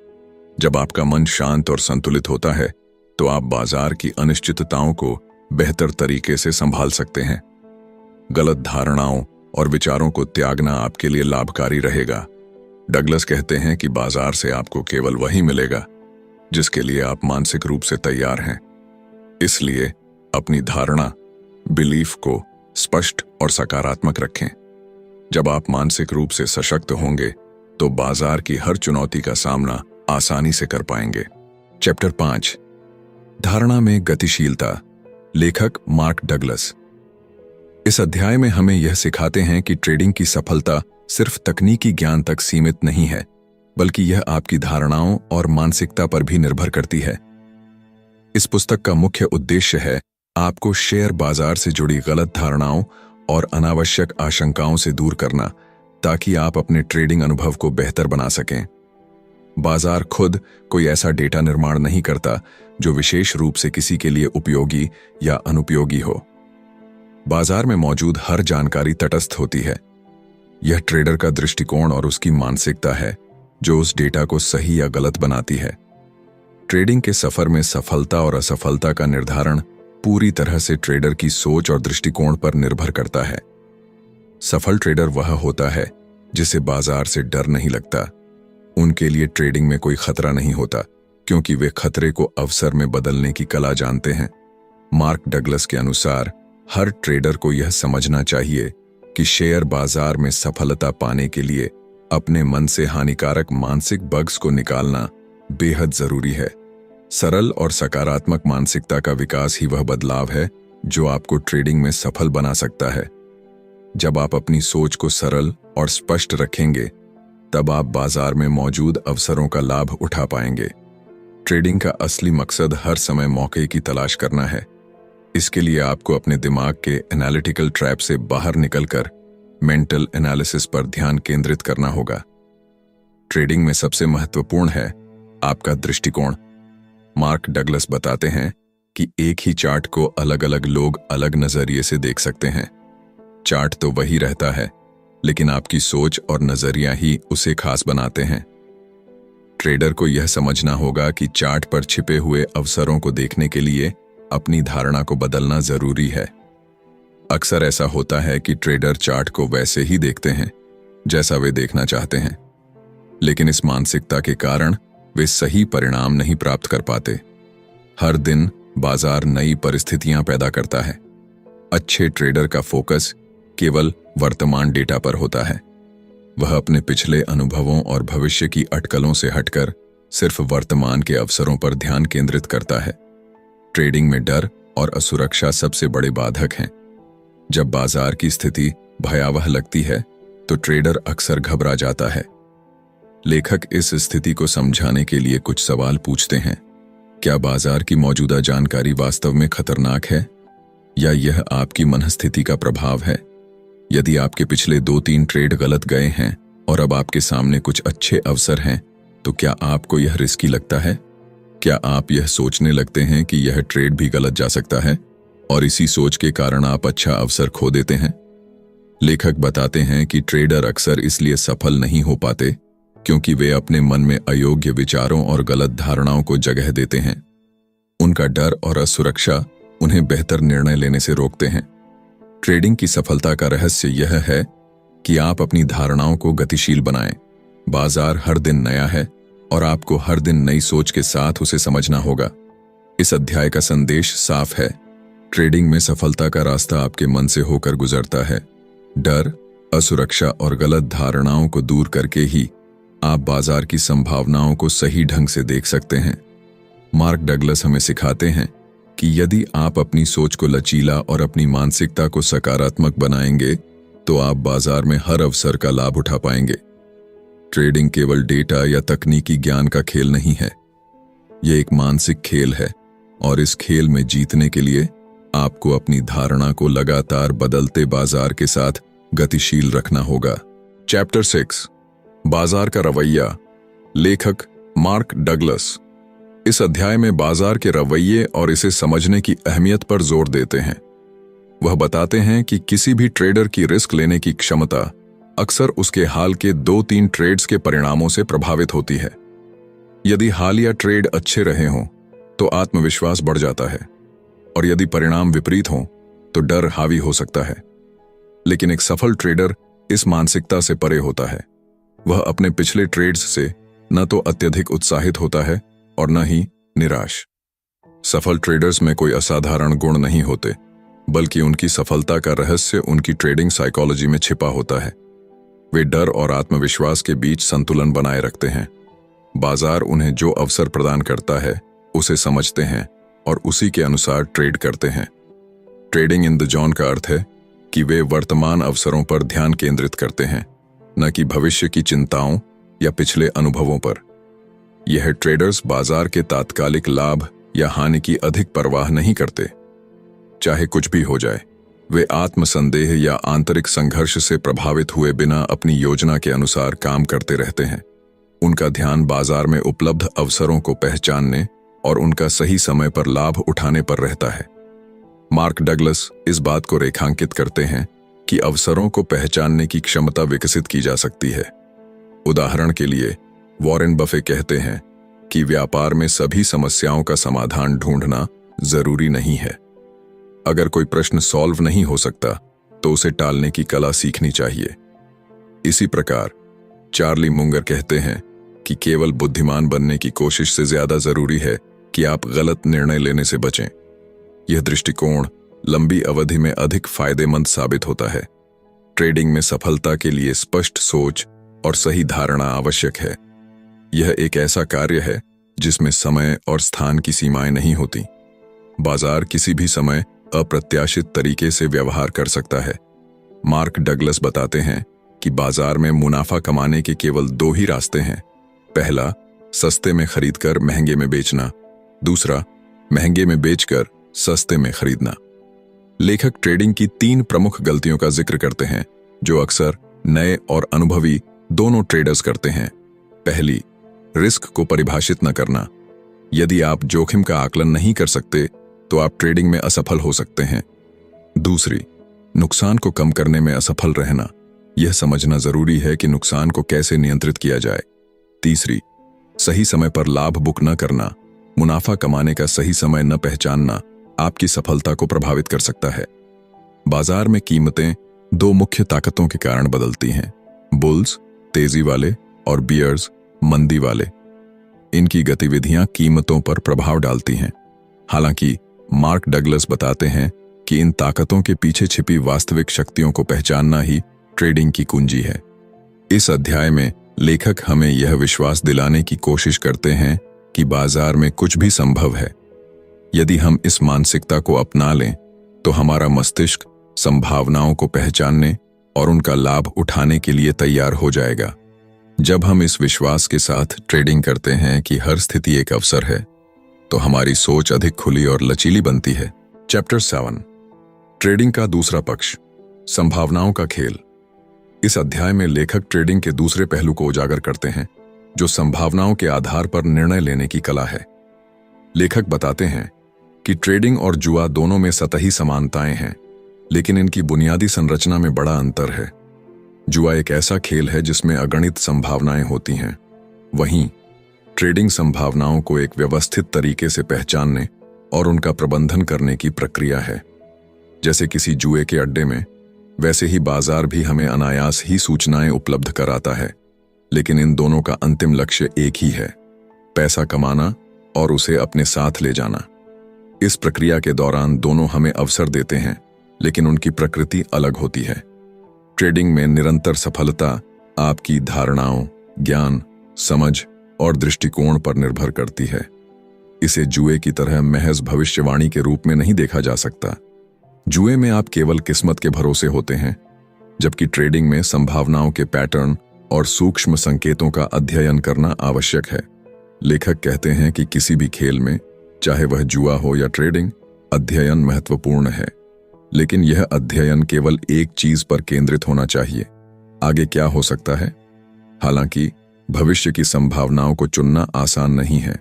जब आपका मन शांत और संतुलित होता है तो आप बाजार की अनिश्चितताओं को बेहतर तरीके से संभाल सकते हैं। गलत धारणाओं और विचारों को त्यागना आपके लिए लाभकारी रहेगा। डगलस कहते हैं कि बाजार से आपको केवल वही मिलेगा जिसके लिए आप मानसिक रूप से तैयार हैं। इसलिए अपनी धारणा, बिलीफ को स्पष्ट और सकारात्मक रखें। जब आप मानसिक रूप से सशक्त होंगे तो बाजार की हर चुनौती का सामना आसानी से कर पाएंगे। चैप्टर 5, धारणा में गतिशीलता। लेखक मार्क डगलस। इस अध्याय में हमें यह सिखाते हैं कि ट्रेडिंग की सफलता सिर्फ तकनीकी ज्ञान तक सीमित नहीं है, बल्कि यह आपकी धारणाओं और मानसिकता पर भी निर्भर करती है। इस पुस्तक का मुख्य उद्देश्य है आपको शेयर बाजार से जुड़ी गलत धारणाओं और अनावश्यक आशंकाओं से दूर करना, ताकि आप अपने ट्रेडिंग अनुभव को बेहतर बना सकें। बाजार खुद कोई ऐसा डेटा निर्माण नहीं करता जो विशेष रूप से किसी के लिए उपयोगी या अनुपयोगी हो। बाजार में मौजूद हर जानकारी तटस्थ होती है। यह ट्रेडर का दृष्टिकोण और उसकी मानसिकता है जो उस डेटा को सही या गलत बनाती है। ट्रेडिंग के सफर में सफलता और असफलता का निर्धारण पूरी तरह से ट्रेडर की सोच और दृष्टिकोण पर निर्भर करता है। सफल ट्रेडर वह होता है जिसे बाजार से डर नहीं लगता। उनके लिए ट्रेडिंग में कोई खतरा नहीं होता, क्योंकि वे खतरे को अवसर में बदलने की कला जानते हैं। मार्क डगलस के अनुसार हर ट्रेडर को यह समझना चाहिए कि शेयर बाजार में सफलता पाने के लिए अपने मन से हानिकारक मानसिक बग्स को निकालना बेहद जरूरी है। सरल और सकारात्मक मानसिकता का विकास ही वह बदलाव है जो आपको ट्रेडिंग में सफल बना सकता है। जब आप अपनी सोच को सरल और स्पष्ट रखेंगे, तब आप बाजार में मौजूद अवसरों का लाभ उठा पाएंगे। ट्रेडिंग का असली मकसद हर समय मौके की तलाश करना है। इसके लिए आपको अपने दिमाग के एनालिटिकल ट्रैप से बाहर निकलकर मेंटल एनालिसिस पर ध्यान केंद्रित करना होगा। ट्रेडिंग में सबसे महत्वपूर्ण है आपका दृष्टिकोण। मार्क डगलस बताते हैं कि एक ही चार्ट को अलग अलग लोग अलग नजरिए से देख सकते हैं। चार्ट तो वही रहता है, लेकिन आपकी सोच और नजरिया ही उसे खास बनाते हैं। ट्रेडर को यह समझना होगा कि चार्ट पर छिपे हुए अवसरों को देखने के लिए अपनी धारणा को बदलना जरूरी है। अक्सर ऐसा होता है कि ट्रेडर चार्ट को वैसे ही देखते हैं जैसा वे देखना चाहते हैं, लेकिन इस मानसिकता के कारण वे सही परिणाम नहीं प्राप्त कर पाते। हर दिन बाजार नई परिस्थितियां पैदा करता है। अच्छे ट्रेडर का फोकस केवल वर्तमान डेटा पर होता है। वह अपने पिछले अनुभवों और भविष्य की अटकलों से हटकर सिर्फ वर्तमान के अवसरों पर ध्यान केंद्रित करता है। ट्रेडिंग में डर और असुरक्षा सबसे बड़े बाधक हैं। जब बाजार की स्थिति भयावह लगती है तो ट्रेडर अक्सर घबरा जाता है। लेखक इस स्थिति को समझाने के लिए कुछ सवाल पूछते हैं। क्या बाजार की मौजूदा जानकारी वास्तव में खतरनाक है, या यह आपकी मनस्थिति का प्रभाव है? यदि आपके पिछले 2-3 ट्रेड गलत गए हैं और अब आपके सामने कुछ अच्छे अवसर हैं, तो क्या आपको यह रिस्की लगता है? क्या आप यह सोचने लगते हैं कि यह ट्रेड भी गलत जा सकता है और इसी सोच के कारण आप अच्छा अवसर खो देते हैं? लेखक बताते हैं कि ट्रेडर अक्सर इसलिए सफल नहीं हो पाते क्योंकि वे अपने मन में अयोग्य विचारों और गलत धारणाओं को जगह देते हैं। उनका डर और असुरक्षा उन्हें बेहतर निर्णय लेने से रोकते हैं। ट्रेडिंग की सफलता का रहस्य यह है कि आप अपनी धारणाओं को गतिशील बनाएं। बाजार हर दिन नया है और आपको हर दिन नई सोच के साथ उसे समझना होगा। इस अध्याय का संदेश साफ है। ट्रेडिंग में सफलता का रास्ता आपके मन से होकर गुजरता है। डर, असुरक्षा और गलत धारणाओं को दूर करके ही आप बाजार की संभावनाओं को सही ढंग से देख सकते हैं। मार्क डगलस हमें सिखाते हैं कि यदि आप अपनी सोच को लचीला और अपनी मानसिकता को सकारात्मक बनाएंगे तो आप बाजार में हर अवसर का लाभ उठा पाएंगे। ट्रेडिंग केवल डेटा या तकनीकी ज्ञान का खेल नहीं है, यह एक मानसिक खेल है और इस खेल में जीतने के लिए आपको अपनी धारणा को लगातार बदलते बाजार के साथ गतिशील रखना होगा। चैप्टर 6, बाजार का रवैया। लेखक मार्क डगलस इस अध्याय में बाजार के रवैये और इसे समझने की अहमियत पर जोर देते हैं। वह बताते हैं कि किसी भी ट्रेडर की रिस्क लेने की क्षमता अक्सर उसके हाल के 2-3 ट्रेड्स के परिणामों से प्रभावित होती है। यदि हालिया ट्रेड अच्छे रहे हों तो आत्मविश्वास बढ़ जाता है और यदि परिणाम विपरीत हों तो डर हावी हो सकता है। लेकिन एक सफल ट्रेडर इस मानसिकता से परे होता है। वह अपने पिछले ट्रेड्स से न तो अत्यधिक उत्साहित होता है और न ही निराश। सफल ट्रेडर्स में कोई असाधारण गुण नहीं होते, बल्कि उनकी सफलता का रहस्य उनकी ट्रेडिंग साइकोलॉजी में छिपा होता है। वे डर और आत्मविश्वास के बीच संतुलन बनाए रखते हैं। बाजार उन्हें जो अवसर प्रदान करता है उसे समझते हैं और उसी के अनुसार ट्रेड करते हैं। ट्रेडिंग इन द जोन का अर्थ है कि वे वर्तमान अवसरों पर ध्यान केंद्रित करते हैं, न कि भविष्य की चिंताओं या पिछले अनुभवों पर। यह ट्रेडर्स बाजार के तात्कालिक लाभ या हानि की अधिक परवाह नहीं करते। चाहे कुछ भी हो जाए, वे आत्मसंदेह या आंतरिक संघर्ष से प्रभावित हुए बिना अपनी योजना के अनुसार काम करते रहते हैं। उनका ध्यान बाजार में उपलब्ध अवसरों को पहचानने और उनका सही समय पर लाभ उठाने पर रहता है। मार्क डगलस इस बात को रेखांकित करते हैं कि अवसरों को पहचानने की क्षमता विकसित की जा सकती है। उदाहरण के लिए, वॉरेन बफे कहते हैं कि व्यापार में सभी समस्याओं का समाधान ढूंढना जरूरी नहीं है। अगर कोई प्रश्न सॉल्व नहीं हो सकता तो उसे टालने की कला सीखनी चाहिए। इसी प्रकार चार्ली मुंगर कहते हैं कि केवल बुद्धिमान बनने की कोशिश से ज्यादा जरूरी है कि आप गलत निर्णय लेने से बचें। यह दृष्टिकोण लंबी अवधि में अधिक फायदेमंद साबित होता है। ट्रेडिंग में सफलता के लिए स्पष्ट सोच और सही धारणा आवश्यक है। यह एक ऐसा कार्य है जिसमें समय और स्थान की सीमाएं नहीं होती। बाजार किसी भी समय अप्रत्याशित तरीके से व्यवहार कर सकता है। मार्क डगलस बताते हैं कि बाजार में मुनाफा कमाने के केवल 2 ही रास्ते हैं। पहला, सस्ते में खरीदकर महंगे में बेचना। दूसरा, महंगे में बेचकर सस्ते में खरीदना। लेखक ट्रेडिंग की 3 प्रमुख गलतियों का जिक्र करते हैं जो अक्सर नए और अनुभवी दोनों ट्रेडर्स करते हैं। पहली, रिस्क को परिभाषित न करना। यदि आप जोखिम का आकलन नहीं कर सकते तो आप ट्रेडिंग में असफल हो सकते हैं। दूसरी, नुकसान को कम करने में असफल रहना। यह समझना जरूरी है कि नुकसान को कैसे नियंत्रित किया जाए। तीसरी, सही समय पर लाभ बुक न करना। मुनाफा कमाने का सही समय न पहचानना आपकी सफलता को प्रभावित कर सकता है। बाजार में कीमतें 2 मुख्य ताकतों के कारण बदलती हैं, बुल्स तेजी वाले और बियर्स मंदी वाले। इनकी गतिविधियां कीमतों पर प्रभाव डालती हैं। हालांकि मार्क डगलस बताते हैं कि इन ताकतों के पीछे छिपी वास्तविक शक्तियों को पहचानना ही ट्रेडिंग की कुंजी है। इस अध्याय में लेखक हमें यह विश्वास दिलाने की कोशिश करते हैं कि बाजार में कुछ भी संभव है। यदि हम इस मानसिकता को अपना लें तो हमारा मस्तिष्क संभावनाओं को पहचानने और उनका लाभ उठाने के लिए तैयार हो जाएगा। जब हम इस विश्वास के साथ ट्रेडिंग करते हैं कि हर स्थिति एक अवसर है, तो हमारी सोच अधिक खुली और लचीली बनती है। चैप्टर 7, ट्रेडिंग का दूसरा पक्ष, संभावनाओं का खेल। इस अध्याय में लेखक ट्रेडिंग के दूसरे पहलू को उजागर करते हैं, जो संभावनाओं के आधार पर निर्णय लेने की कला है। लेखक बताते हैं कि ट्रेडिंग और जुआ दोनों में सतही समानताएं हैं, लेकिन इनकी बुनियादी संरचना में बड़ा अंतर है। जुआ एक ऐसा खेल है जिसमें अगणित संभावनाएं होती हैं, वहीं ट्रेडिंग संभावनाओं को एक व्यवस्थित तरीके से पहचानने और उनका प्रबंधन करने की प्रक्रिया है। जैसे किसी जुए के अड्डे में, वैसे ही बाजार भी हमें अनायास ही सूचनाएं उपलब्ध कराता है, लेकिन इन दोनों का अंतिम लक्ष्य एक ही है, पैसा कमाना और उसे अपने साथ ले जाना। इस प्रक्रिया के दौरान दोनों हमें अवसर देते हैं, लेकिन उनकी प्रकृति अलग होती है। ट्रेडिंग में निरंतर सफलता आपकी धारणाओं, ज्ञान, समझ और दृष्टिकोण पर निर्भर करती है। इसे जुए की तरह महज भविष्यवाणी के रूप में नहीं देखा जा सकता। जुए में आप केवल किस्मत के भरोसे होते हैं, जबकि ट्रेडिंग में संभावनाओं के पैटर्न और सूक्ष्म संकेतों का अध्ययन करना आवश्यक है। लेखक कहते हैं कि किसी भी खेल में, चाहे वह जुआ हो या ट्रेडिंग, अध्ययन महत्वपूर्ण है, लेकिन यह अध्ययन केवल एक चीज पर केंद्रित होना चाहिए, आगे क्या हो सकता है। हालांकि भविष्य की संभावनाओं को चुनना आसान नहीं है।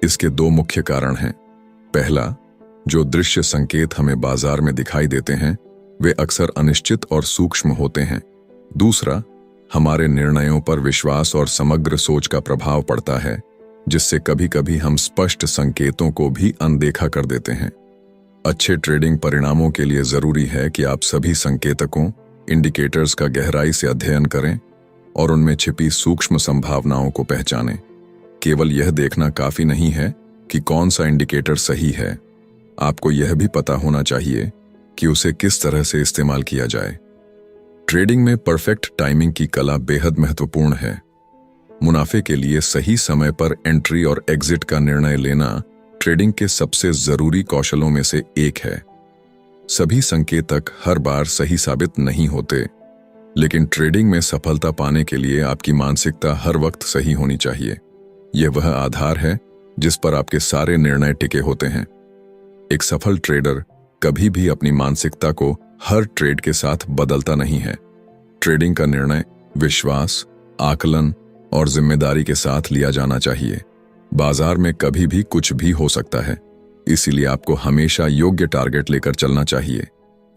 इसके दो मुख्य कारण हैं। पहला, जो दृश्य संकेत हमें बाजार में दिखाई देते हैं वे अक्सर अनिश्चित और सूक्ष्म होते हैं। दूसरा, हमारे निर्णयों पर विश्वास और समग्र सोच का प्रभाव पड़ता है, जिससे कभी-कभी हम स्पष्ट संकेतों को भी अनदेखा कर देते हैं। अच्छे ट्रेडिंग परिणामों के लिए जरूरी है कि आप सभी संकेतकों, इंडिकेटर्स का गहराई से अध्ययन करें और उनमें छिपी सूक्ष्म संभावनाओं को पहचानें। केवल यह देखना काफी नहीं है कि कौन सा इंडिकेटर सही है, आपको यह भी पता होना चाहिए कि उसे किस तरह से इस्तेमाल किया जाए। ट्रेडिंग में परफेक्ट टाइमिंग की कला बेहद महत्वपूर्ण है। मुनाफे के लिए सही समय पर एंट्री और एग्जिट का निर्णय लेना ट्रेडिंग के सबसे जरूरी कौशलों में से एक है। सभी संकेतक हर बार सही साबित नहीं होते, लेकिन ट्रेडिंग में सफलता पाने के लिए आपकी मानसिकता हर वक्त सही होनी चाहिए। यह वह आधार है जिस पर आपके सारे निर्णय टिके होते हैं। एक सफल ट्रेडर कभी भी अपनी मानसिकता को हर ट्रेड के साथ बदलता नहीं है। ट्रेडिंग का निर्णय विश्वास, आकलन और जिम्मेदारी के साथ लिया जाना चाहिए। बाजार में कभी भी कुछ भी हो सकता है, इसीलिए आपको हमेशा योग्य टारगेट लेकर चलना चाहिए,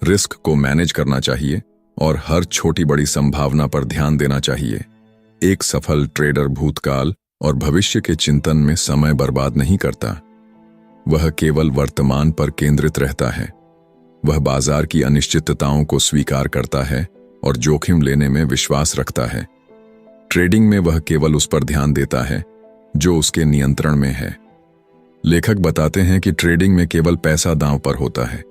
रिस्क को मैनेज करना चाहिए और हर छोटी बड़ी संभावना पर ध्यान देना चाहिए। एक सफल ट्रेडर भूतकाल और भविष्य के चिंतन में समय बर्बाद नहीं करता, वह केवल वर्तमान पर केंद्रित रहता है। वह बाजार की अनिश्चितताओं को स्वीकार करता है और जोखिम लेने में विश्वास रखता है। ट्रेडिंग में वह केवल उस पर ध्यान देता है जो उसके नियंत्रण में है। लेखक बताते हैं कि ट्रेडिंग में केवल पैसा दांव पर होता है,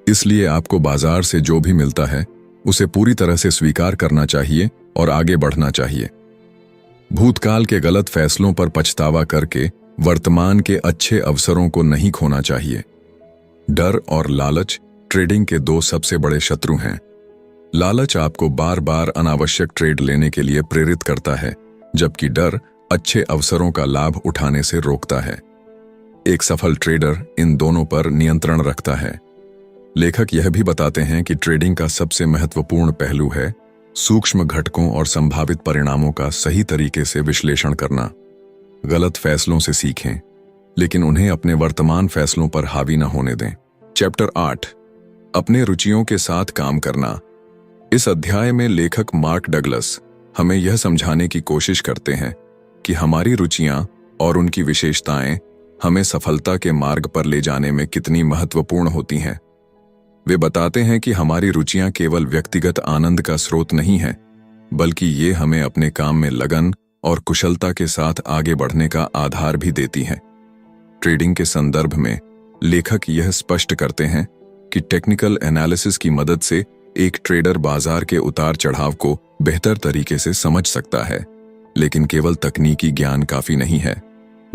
इसलिए आपको बाजार से जो भी मिलता है उसे पूरी तरह से स्वीकार करना चाहिए और आगे बढ़ना चाहिए। भूतकाल के गलत फैसलों पर पछतावा करके वर्तमान के अच्छे अवसरों को नहीं खोना चाहिए। डर और लालच ट्रेडिंग के दो सबसे बड़े शत्रु हैं। लालच आपको बार बार अनावश्यक ट्रेड लेने के लिए प्रेरित करता है, जबकि डर अच्छे अवसरों का लाभ उठाने से रोकता है। एक सफल ट्रेडर इन दोनों पर नियंत्रण रखता है। लेखक यह भी बताते हैं कि ट्रेडिंग का सबसे महत्वपूर्ण पहलू है सूक्ष्म घटकों और संभावित परिणामों का सही तरीके से विश्लेषण करना। गलत फैसलों से सीखें, लेकिन उन्हें अपने वर्तमान फैसलों पर हावी न होने दें। चैप्टर 8, अपने रुचियों के साथ काम करना। इस अध्याय में लेखक मार्क डगलस हमें यह समझाने की कोशिश करते हैं कि हमारी रुचियां और उनकी विशेषताएं हमें सफलता के मार्ग पर ले जाने में कितनी महत्वपूर्ण होती हैं। वे बताते हैं कि हमारी रुचियां केवल व्यक्तिगत आनंद का स्रोत नहीं है, बल्कि ये हमें अपने काम में लगन और कुशलता के साथ आगे बढ़ने का आधार भी देती हैं। ट्रेडिंग के संदर्भ में लेखक यह स्पष्ट करते हैं कि टेक्निकल एनालिसिस की मदद से एक ट्रेडर बाजार के उतार चढ़ाव को बेहतर तरीके से समझ सकता है, लेकिन केवल तकनीकी ज्ञान काफी नहीं है।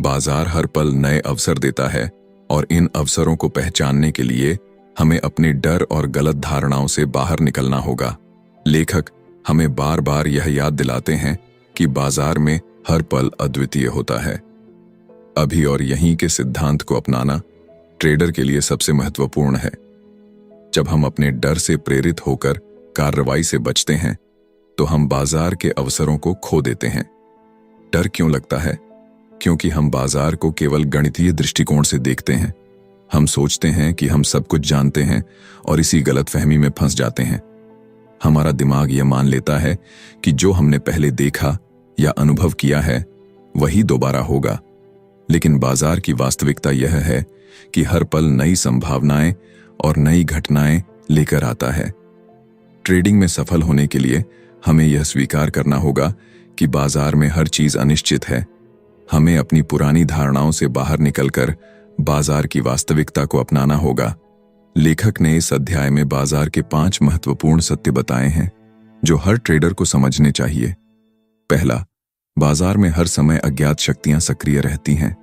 बाजार हर पल नए अवसर देता है और इन अवसरों को पहचानने के लिए हमें अपने डर और गलत धारणाओं से बाहर निकलना होगा। लेखक हमें बार बार यह याद दिलाते हैं कि बाजार में हर पल अद्वितीय होता है। अभी और यहीं के सिद्धांत को अपनाना ट्रेडर के लिए सबसे महत्वपूर्ण है। जब हम अपने डर से प्रेरित होकर कार्रवाई से बचते हैं, तो हम बाजार के अवसरों को खो देते हैं। डर क्यों लगता है? क्योंकि हम बाजार को केवल गणितीय दृष्टिकोण से देखते हैं। हम सोचते हैं कि हम सब कुछ जानते हैं और इसी गलतफहमी में फंस जाते हैं। हमारा दिमाग यह मान लेता है कि जो हमने पहले देखा या अनुभव किया है वही दोबारा होगा, लेकिन बाजार की वास्तविकता यह है कि हर पल नई संभावनाएं और नई घटनाएं लेकर आता है। ट्रेडिंग में सफल होने के लिए हमें यह स्वीकार करना होगा कि बाजार में हर चीज अनिश्चित है। हमें अपनी पुरानी धारणाओं से बाहर निकलकर बाजार की वास्तविकता को अपनाना होगा। लेखक ने इस अध्याय में बाजार के 5 महत्वपूर्ण सत्य बताए हैं जो हर ट्रेडर को समझने चाहिए। पहला, बाजार में हर समय अज्ञात शक्तियां सक्रिय रहती हैं।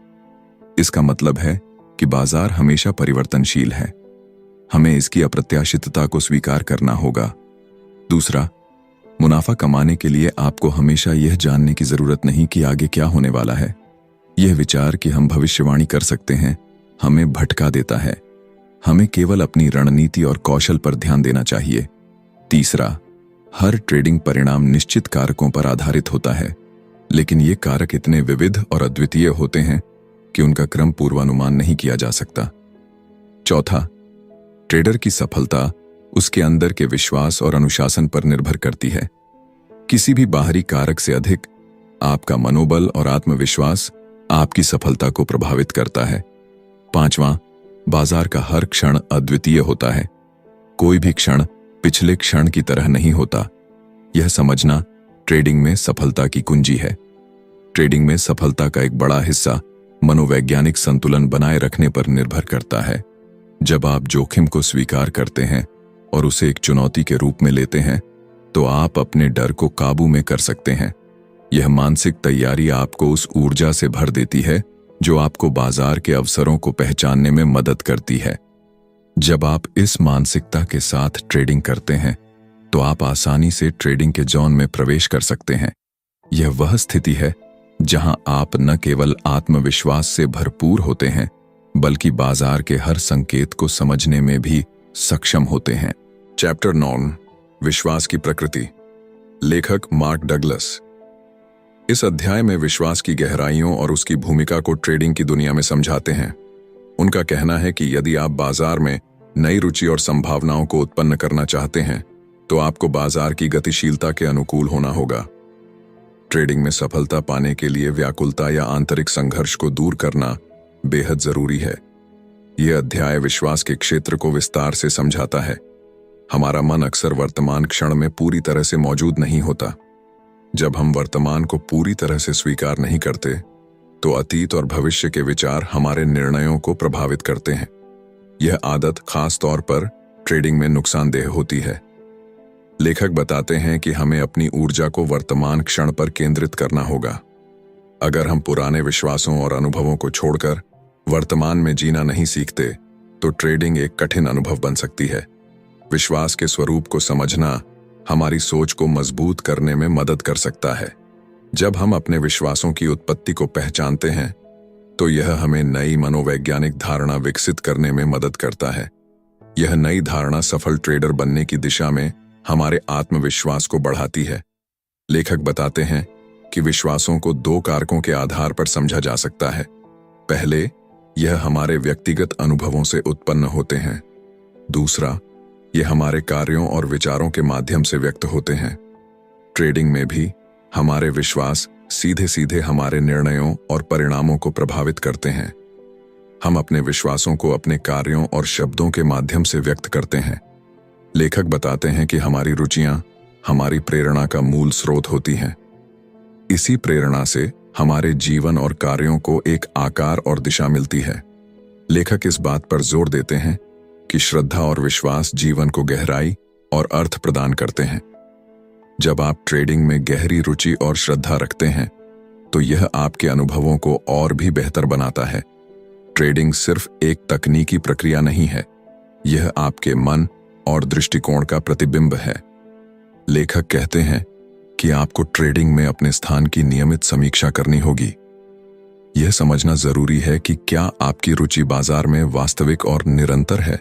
इसका मतलब है कि बाजार हमेशा परिवर्तनशील है। हमें इसकी अप्रत्याशितता को स्वीकार करना होगा। दूसरा, मुनाफा कमाने के लिए आपको हमेशा यह जानने की जरूरत नहीं कि आगे क्या होने वाला है। यह विचार कि हम भविष्यवाणी कर सकते हैं हमें भटका देता है। हमें केवल अपनी रणनीति और कौशल पर ध्यान देना चाहिए। तीसरा, हर ट्रेडिंग परिणाम निश्चित कारकों पर आधारित होता है, लेकिन ये कारक इतने विविध और अद्वितीय होते हैं कि उनका क्रम पूर्वानुमान नहीं किया जा सकता। चौथा, ट्रेडर की सफलता उसके अंदर के विश्वास और अनुशासन पर निर्भर करती है। किसी भी बाहरी कारक से अधिक आपका मनोबल और आत्मविश्वास आपकी सफलता को प्रभावित करता है। पांचवां, बाजार का हर क्षण अद्वितीय होता है। कोई भी क्षण पिछले क्षण की तरह नहीं होता। यह समझना ट्रेडिंग में सफलता की कुंजी है। ट्रेडिंग में सफलता का एक बड़ा हिस्सा मनोवैज्ञानिक संतुलन बनाए रखने पर निर्भर करता है। जब आप जोखिम को स्वीकार करते हैं और उसे एक चुनौती के रूप में लेते हैं, तो आप अपने डर को काबू में कर सकते हैं। यह मानसिक तैयारी आपको उस ऊर्जा से भर देती है जो आपको बाजार के अवसरों को पहचानने में मदद करती है। जब आप इस मानसिकता के साथ ट्रेडिंग करते हैं, तो आप आसानी से ट्रेडिंग के जोन में प्रवेश कर सकते हैं। यह वह स्थिति है जहां आप न केवल आत्मविश्वास से भरपूर होते हैं, बल्कि बाजार के हर संकेत को समझने में भी सक्षम होते हैं। चैप्टर 9, विश्वास की प्रकृति। लेखक मार्क डगलस इस अध्याय में विश्वास की गहराइयों और उसकी भूमिका को ट्रेडिंग की दुनिया में समझाते हैं। उनका कहना है कि यदि आप बाजार में नई रुचि और संभावनाओं को उत्पन्न करना चाहते हैं, तो आपको बाजार की गतिशीलता के अनुकूल होना होगा। ट्रेडिंग में सफलता पाने के लिए व्याकुलता या आंतरिक संघर्ष को दूर करना बेहद जरूरी है। यह अध्याय विश्वास के क्षेत्र को विस्तार से समझाता है। हमारा मन अक्सर वर्तमान क्षण में पूरी तरह से मौजूद नहीं होता। जब हम वर्तमान को पूरी तरह से स्वीकार नहीं करते, तो अतीत और भविष्य के विचार हमारे निर्णयों को प्रभावित करते हैं। यह आदत खास तौर पर ट्रेडिंग में नुकसानदेह होती है। लेखक बताते हैं कि हमें अपनी ऊर्जा को वर्तमान क्षण पर केंद्रित करना होगा। अगर हम पुराने विश्वासों और अनुभवों को छोड़कर वर्तमान में जीना नहीं सीखते, तो ट्रेडिंग एक कठिन अनुभव बन सकती है। विश्वास के स्वरूप को समझना हमारी सोच को मजबूत करने में मदद कर सकता है। जब हम अपने विश्वासों की उत्पत्ति को पहचानते हैं, तो यह हमें नई मनोवैज्ञानिक धारणा विकसित करने में मदद करता है। यह नई धारणा सफल ट्रेडर बनने की दिशा में हमारे आत्मविश्वास को बढ़ाती है। लेखक बताते हैं कि विश्वासों को 2 कारकों के आधार पर समझा जा सकता है। पहले, यह हमारे व्यक्तिगत अनुभवों से उत्पन्न होते हैं। दूसरा, यह हमारे कार्यों और विचारों के माध्यम से व्यक्त होते हैं। ट्रेडिंग में भी हमारे विश्वास सीधे सीधे हमारे निर्णयों और परिणामों को प्रभावित करते हैं। हम अपने विश्वासों को अपने कार्यों और शब्दों के माध्यम से व्यक्त करते हैं। लेखक बताते हैं कि हमारी रुचियां हमारी प्रेरणा का मूल स्रोत होती हैं। इसी प्रेरणा से हमारे जीवन और कार्यों को एक आकार और दिशा मिलती है। लेखक इस बात पर जोर देते हैं कि श्रद्धा और विश्वास जीवन को गहराई और अर्थ प्रदान करते हैं। जब आप ट्रेडिंग में गहरी रुचि और श्रद्धा रखते हैं, तो यह आपके अनुभवों को और भी बेहतर बनाता है। ट्रेडिंग सिर्फ एक तकनीकी प्रक्रिया नहीं है, यह आपके मन और दृष्टिकोण का प्रतिबिंब है। लेखक कहते हैं कि आपको ट्रेडिंग में अपने स्थान की नियमित समीक्षा करनी होगी। यह समझना जरूरी है कि क्या आपकी रुचि बाजार में वास्तविक और निरंतर है।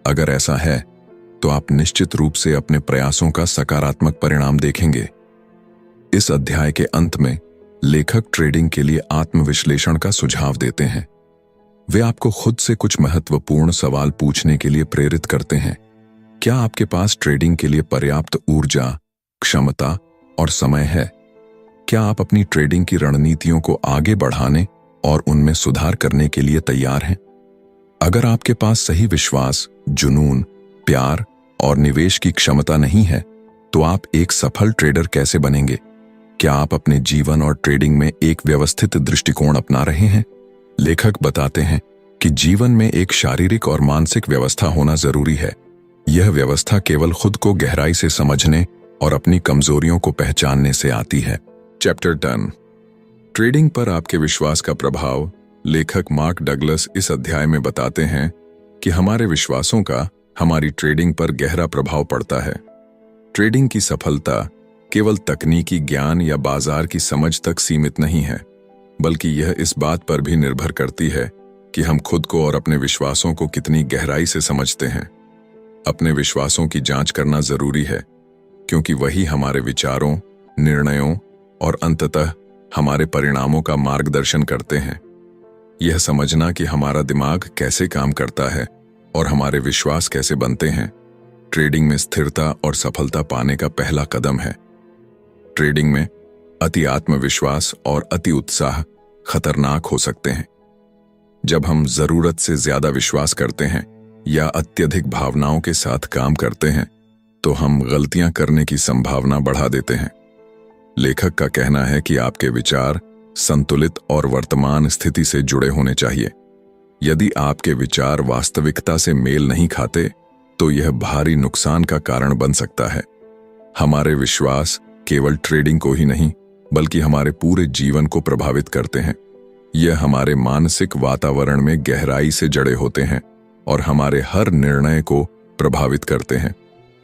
अगर ऐसा है, तो आप निश्चित रूप से अपने प्रयासों का सकारात्मक परिणाम देखेंगे। इस अध्याय के अंत में लेखक ट्रेडिंग के लिए आत्मविश्लेषण का सुझाव देते हैं। वे आपको खुद से कुछ महत्वपूर्ण सवाल पूछने के लिए प्रेरित करते हैं। क्या आपके पास ट्रेडिंग के लिए पर्याप्त ऊर्जा, क्षमता और समय है? क्या आप अपनी ट्रेडिंग की रणनीतियों को आगे बढ़ाने और उनमें सुधार करने के लिए तैयार हैं? अगर आपके पास सही विश्वास, जुनून, प्यार और निवेश की क्षमता नहीं है, तो आप एक सफल ट्रेडर कैसे बनेंगे? क्या आप अपने जीवन और ट्रेडिंग में एक व्यवस्थित दृष्टिकोण अपना रहे हैं? लेखक बताते हैं कि जीवन में एक शारीरिक और मानसिक व्यवस्था होना जरूरी है। यह व्यवस्था केवल खुद को गहराई से समझने और अपनी कमजोरियों को पहचानने से आती है। चैप्टर 10 ट्रेडिंग पर आपके विश्वास का प्रभाव। लेखक मार्क डगलस इस अध्याय में बताते हैं कि हमारे विश्वासों का हमारी ट्रेडिंग पर गहरा प्रभाव पड़ता है। ट्रेडिंग की सफलता केवल तकनीकी ज्ञान या बाजार की समझ तक सीमित नहीं है, बल्कि यह इस बात पर भी निर्भर करती है कि हम खुद को और अपने विश्वासों को कितनी गहराई से समझते हैं। अपने विश्वासों की जांच करना जरूरी है, क्योंकि वही हमारे विचारों, निर्णयों और अंततः हमारे परिणामों का मार्गदर्शन करते हैं। यह समझना कि हमारा दिमाग कैसे काम करता है और हमारे विश्वास कैसे बनते हैं, ट्रेडिंग में स्थिरता और सफलता पाने का पहला कदम है। ट्रेडिंग में अति आत्मविश्वास और अति उत्साह खतरनाक हो सकते हैं। जब हम जरूरत से ज्यादा विश्वास करते हैं या अत्यधिक भावनाओं के साथ काम करते हैं, तो हम गलतियां करने की संभावना बढ़ा देते हैं। लेखक का कहना है कि आपके विचार संतुलित और वर्तमान स्थिति से जुड़े होने चाहिए। यदि आपके विचार वास्तविकता से मेल नहीं खाते, तो यह भारी नुकसान का कारण बन सकता है। हमारे विश्वास केवल ट्रेडिंग को ही नहीं, बल्कि हमारे पूरे जीवन को प्रभावित करते हैं। यह हमारे मानसिक वातावरण में गहराई से जड़े होते हैं और हमारे हर निर्णय को प्रभावित करते हैं।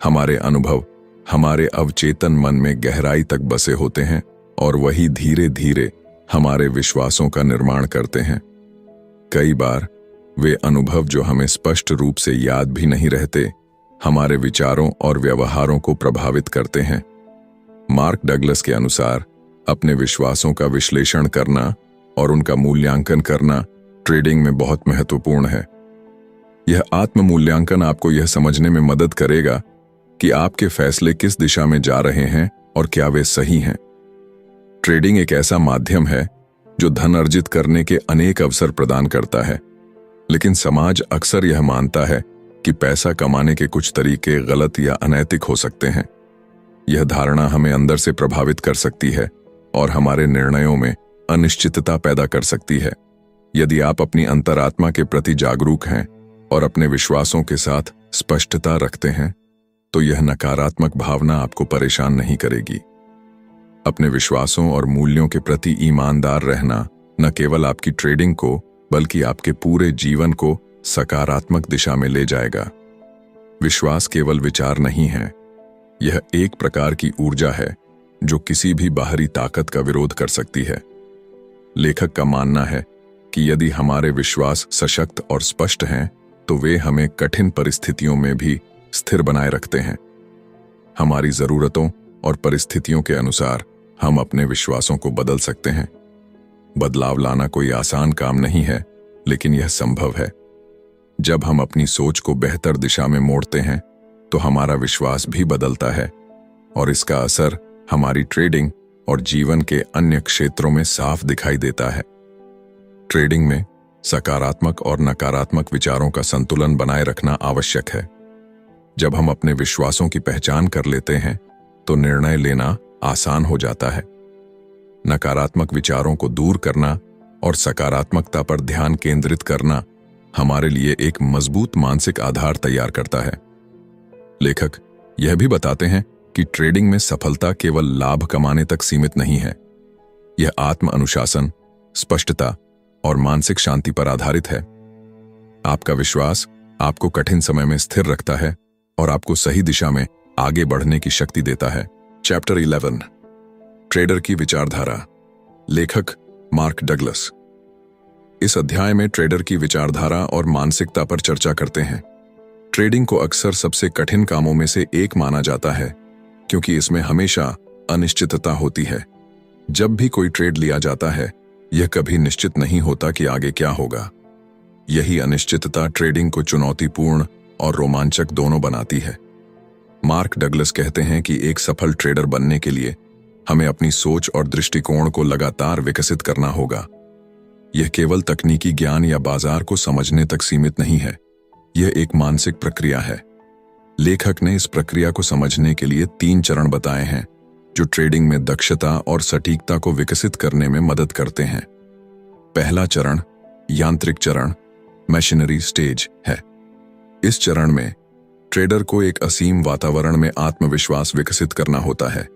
हमारे अनुभव हमारे अवचेतन मन में गहराई तक बसे होते हैं और वही धीरे धीरे हमारे विश्वासों का निर्माण करते हैं। कई बार वे अनुभव जो हमें स्पष्ट रूप से याद भी नहीं रहते, हमारे विचारों और व्यवहारों को प्रभावित करते हैं। मार्क डगलस के अनुसार अपने विश्वासों का विश्लेषण करना और उनका मूल्यांकन करना ट्रेडिंग में बहुत महत्वपूर्ण है। यह आत्म मूल्यांकन आपको यह समझने में मदद करेगा कि आपके फैसले किस दिशा में जा रहे हैं और क्या वे सही हैं। ट्रेडिंग एक ऐसा माध्यम है जो धन अर्जित करने के अनेक अवसर प्रदान करता है, लेकिन समाज अक्सर यह मानता है कि पैसा कमाने के कुछ तरीके गलत या अनैतिक हो सकते हैं। यह धारणा हमें अंदर से प्रभावित कर सकती है और हमारे निर्णयों में अनिश्चितता पैदा कर सकती है। यदि आप अपनी अंतरात्मा के प्रति जागरूक हैं और अपने विश्वासों के साथ स्पष्टता रखते हैं, तो यह नकारात्मक भावना आपको परेशान नहीं करेगी। अपने विश्वासों और मूल्यों के प्रति ईमानदार रहना न केवल आपकी ट्रेडिंग को, बल्कि आपके पूरे जीवन को सकारात्मक दिशा में ले जाएगा। विश्वास केवल विचार नहीं है, यह एक प्रकार की ऊर्जा है जो किसी भी बाहरी ताकत का विरोध कर सकती है। लेखक का मानना है कि यदि हमारे विश्वास सशक्त और स्पष्ट हैं, तो वे हमें कठिन परिस्थितियों में भी स्थिर बनाए रखते हैं। हमारी जरूरतों और परिस्थितियों के अनुसार हम अपने विश्वासों को बदल सकते हैं। बदलाव लाना कोई आसान काम नहीं है, लेकिन यह संभव है। जब हम अपनी सोच को बेहतर दिशा में मोड़ते हैं, तो हमारा विश्वास भी बदलता है और इसका असर हमारी ट्रेडिंग और जीवन के अन्य क्षेत्रों में साफ दिखाई देता है। ट्रेडिंग में सकारात्मक और नकारात्मक विचारों का संतुलन बनाए रखना आवश्यक है। जब हम अपने विश्वासों की पहचान कर लेते हैं, तो निर्णय लेना आसान हो जाता है। नकारात्मक विचारों को दूर करना और सकारात्मकता पर ध्यान केंद्रित करना हमारे लिए एक मजबूत मानसिक आधार तैयार करता है। लेखक यह भी बताते हैं कि ट्रेडिंग में सफलता केवल लाभ कमाने तक सीमित नहीं है। यह आत्म अनुशासन, स्पष्टता और मानसिक शांति पर आधारित है। आपका विश्वास आपको कठिन समय में स्थिर रखता है और आपको सही दिशा में आगे बढ़ने की शक्ति देता है। चैप्टर 11 ट्रेडर की विचारधारा। लेखक मार्क डगलस इस अध्याय में ट्रेडर की विचारधारा और मानसिकता पर चर्चा करते हैं। ट्रेडिंग को अक्सर सबसे कठिन कामों में से एक माना जाता है क्योंकि इसमें हमेशा अनिश्चितता होती है। जब भी कोई ट्रेड लिया जाता है, यह कभी निश्चित नहीं होता कि आगे क्या होगा। यही अनिश्चितता ट्रेडिंग को चुनौतीपूर्ण और रोमांचक दोनों बनाती है। मार्क डगलस कहते हैं कि एक सफल ट्रेडर बनने के लिए हमें अपनी सोच और दृष्टिकोण को लगातार विकसित करना होगा। यह केवल तकनीकी ज्ञान या बाजार को समझने तक सीमित नहीं है, यह एक मानसिक प्रक्रिया है। लेखक ने इस प्रक्रिया को समझने के लिए 3 चरण बताए हैं जो ट्रेडिंग में दक्षता और सटीकता को विकसित करने में मदद करते हैं। पहला चरण यांत्रिक चरण, मशीनरी स्टेज है। इस चरण में ट्रेडर को एक असीम वातावरण में आत्मविश्वास विकसित करना होता है।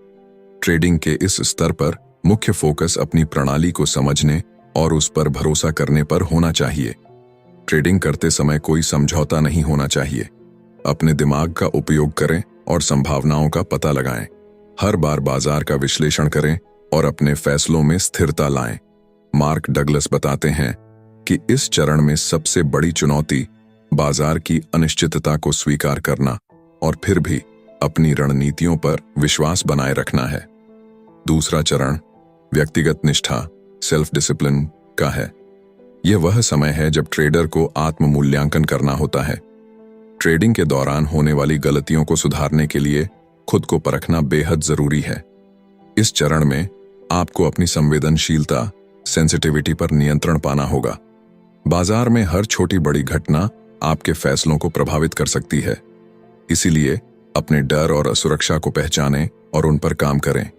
ट्रेडिंग के इस स्तर पर मुख्य फोकस अपनी प्रणाली को समझने और उस पर भरोसा करने पर होना चाहिए। ट्रेडिंग करते समय कोई समझौता नहीं होना चाहिए। अपने दिमाग का उपयोग करें और संभावनाओं का पता लगाएं। हर बार बाजार का विश्लेषण करें और अपने फैसलों में स्थिरता लाएं। मार्क डगलस बताते हैं कि इस चरण में सबसे बड़ी चुनौती बाजार की अनिश्चितता को स्वीकार करना और फिर भी अपनी रणनीतियों पर विश्वास बनाए रखना है। दूसरा चरण व्यक्तिगत निष्ठा, सेल्फ डिसिप्लिन का है। यह वह समय है जब ट्रेडर को आत्म मूल्यांकन करना होता है। ट्रेडिंग के दौरान होने वाली गलतियों को सुधारने के लिए खुद को परखना बेहद जरूरी है। इस चरण में आपको अपनी संवेदनशीलता, सेंसिटिविटी पर नियंत्रण पाना होगा। बाजार में हर छोटी बड़ी घटना आपके फैसलों को प्रभावित कर सकती है। इसीलिए अपने डर और असुरक्षा को पहचानें और उन पर काम करें।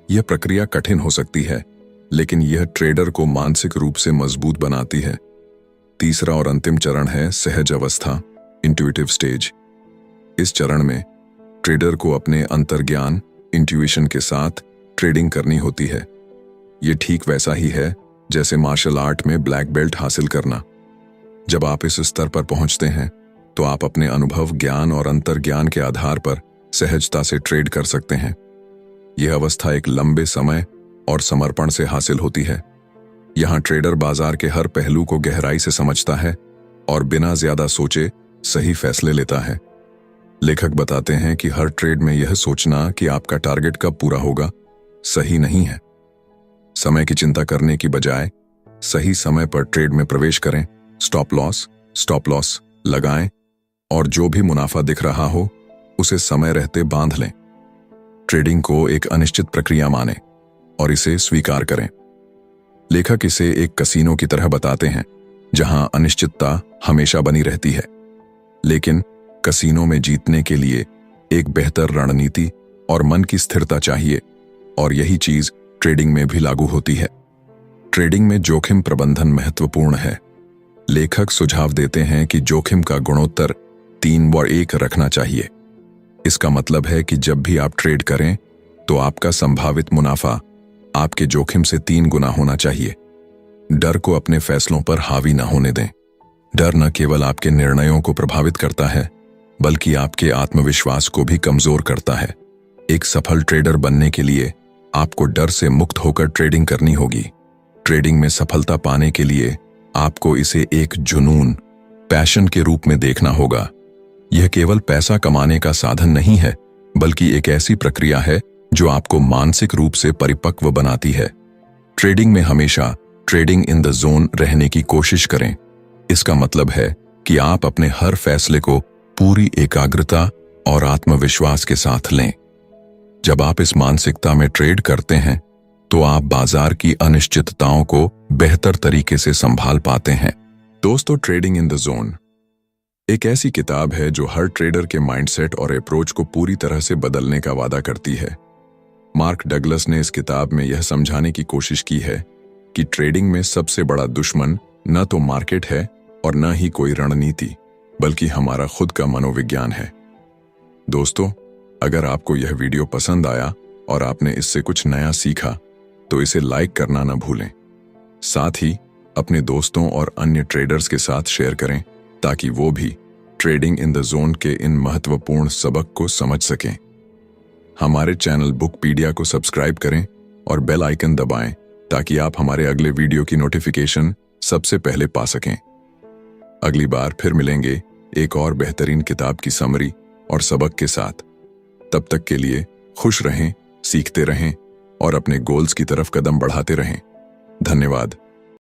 यह प्रक्रिया कठिन हो सकती है, लेकिन यह ट्रेडर को मानसिक रूप से मजबूत बनाती है। तीसरा और अंतिम चरण है सहज अवस्था, इंट्यूटिव स्टेज। इस चरण में ट्रेडर को अपने अंतर्ज्ञान, इंट्यूशन के साथ ट्रेडिंग करनी होती है। यह ठीक वैसा ही है जैसे मार्शल आर्ट में ब्लैक बेल्ट हासिल करना। जब आप इस स्तर पर पहुंचते हैं तो आप अपने अनुभव, ज्ञान और अंतर्ज्ञान के आधार पर सहजता से ट्रेड कर सकते हैं। यह अवस्था एक लंबे समय और समर्पण से हासिल होती है। यहां ट्रेडर बाजार के हर पहलू को गहराई से समझता है और बिना ज्यादा सोचे सही फैसले लेता है। लेखक बताते हैं कि हर ट्रेड में यह सोचना कि आपका टारगेट कब पूरा होगा सही नहीं है। समय की चिंता करने की बजाय सही समय पर ट्रेड में प्रवेश करें। स्टॉप लॉस लगाएं और जो भी मुनाफा दिख रहा हो उसे समय रहते बांध लें। ट्रेडिंग को एक अनिश्चित प्रक्रिया मानें और इसे स्वीकार करें। लेखक इसे एक कसीनो की तरह बताते हैं जहां अनिश्चितता हमेशा बनी रहती है, लेकिन कसीनो में जीतने के लिए एक बेहतर रणनीति और मन की स्थिरता चाहिए, और यही चीज ट्रेडिंग में भी लागू होती है। ट्रेडिंग में जोखिम प्रबंधन महत्वपूर्ण है। लेखक सुझाव देते हैं कि जोखिम का गुणोत्तर 3/1 रखना चाहिए। इसका मतलब है कि जब भी आप ट्रेड करें तो आपका संभावित मुनाफा आपके जोखिम से 3 गुना होना चाहिए। डर को अपने फैसलों पर हावी न होने दें। डर न केवल आपके निर्णयों को प्रभावित करता है, बल्कि आपके आत्मविश्वास को भी कमजोर करता है। एक सफल ट्रेडर बनने के लिए आपको डर से मुक्त होकर ट्रेडिंग करनी होगी। ट्रेडिंग में सफलता पाने के लिए आपको इसे एक जुनून, पैशन के रूप में देखना होगा। यह केवल पैसा कमाने का साधन नहीं है, बल्कि एक ऐसी प्रक्रिया है जो आपको मानसिक रूप से परिपक्व बनाती है। ट्रेडिंग में हमेशा ट्रेडिंग इन द जोन रहने की कोशिश करें। इसका मतलब है कि आप अपने हर फैसले को पूरी एकाग्रता और आत्मविश्वास के साथ लें। जब आप इस मानसिकता में ट्रेड करते हैं तो आप बाजार की अनिश्चितताओं को बेहतर तरीके से संभाल पाते हैं। दोस्तों, ट्रेडिंग इन द जोन एक ऐसी किताब है जो हर ट्रेडर के माइंडसेट और अप्रोच को पूरी तरह से बदलने का वादा करती है। मार्क डगलस ने इस किताब में यह समझाने की कोशिश की है कि ट्रेडिंग में सबसे बड़ा दुश्मन न तो मार्केट है और न ही कोई रणनीति, बल्कि हमारा खुद का मनोविज्ञान है। दोस्तों, अगर आपको यह वीडियो पसंद आया और आपने इससे कुछ नया सीखा तो इसे लाइक करना न भूलें। साथ ही अपने दोस्तों और अन्य ट्रेडर्स के साथ शेयर करें ताकि वो भी ट्रेडिंग इन द जोन के इन महत्वपूर्ण सबक को समझ सकें। हमारे चैनल बुकपीडिया को सब्सक्राइब करें और बेल आइकन दबाएं ताकि आप हमारे अगले वीडियो की नोटिफिकेशन सबसे पहले पा सकें। अगली बार फिर मिलेंगे एक और बेहतरीन किताब की समरी और सबक के साथ। तब तक के लिए खुश रहें, सीखते रहें और अपने गोल्स की तरफ कदम बढ़ाते रहें। धन्यवाद।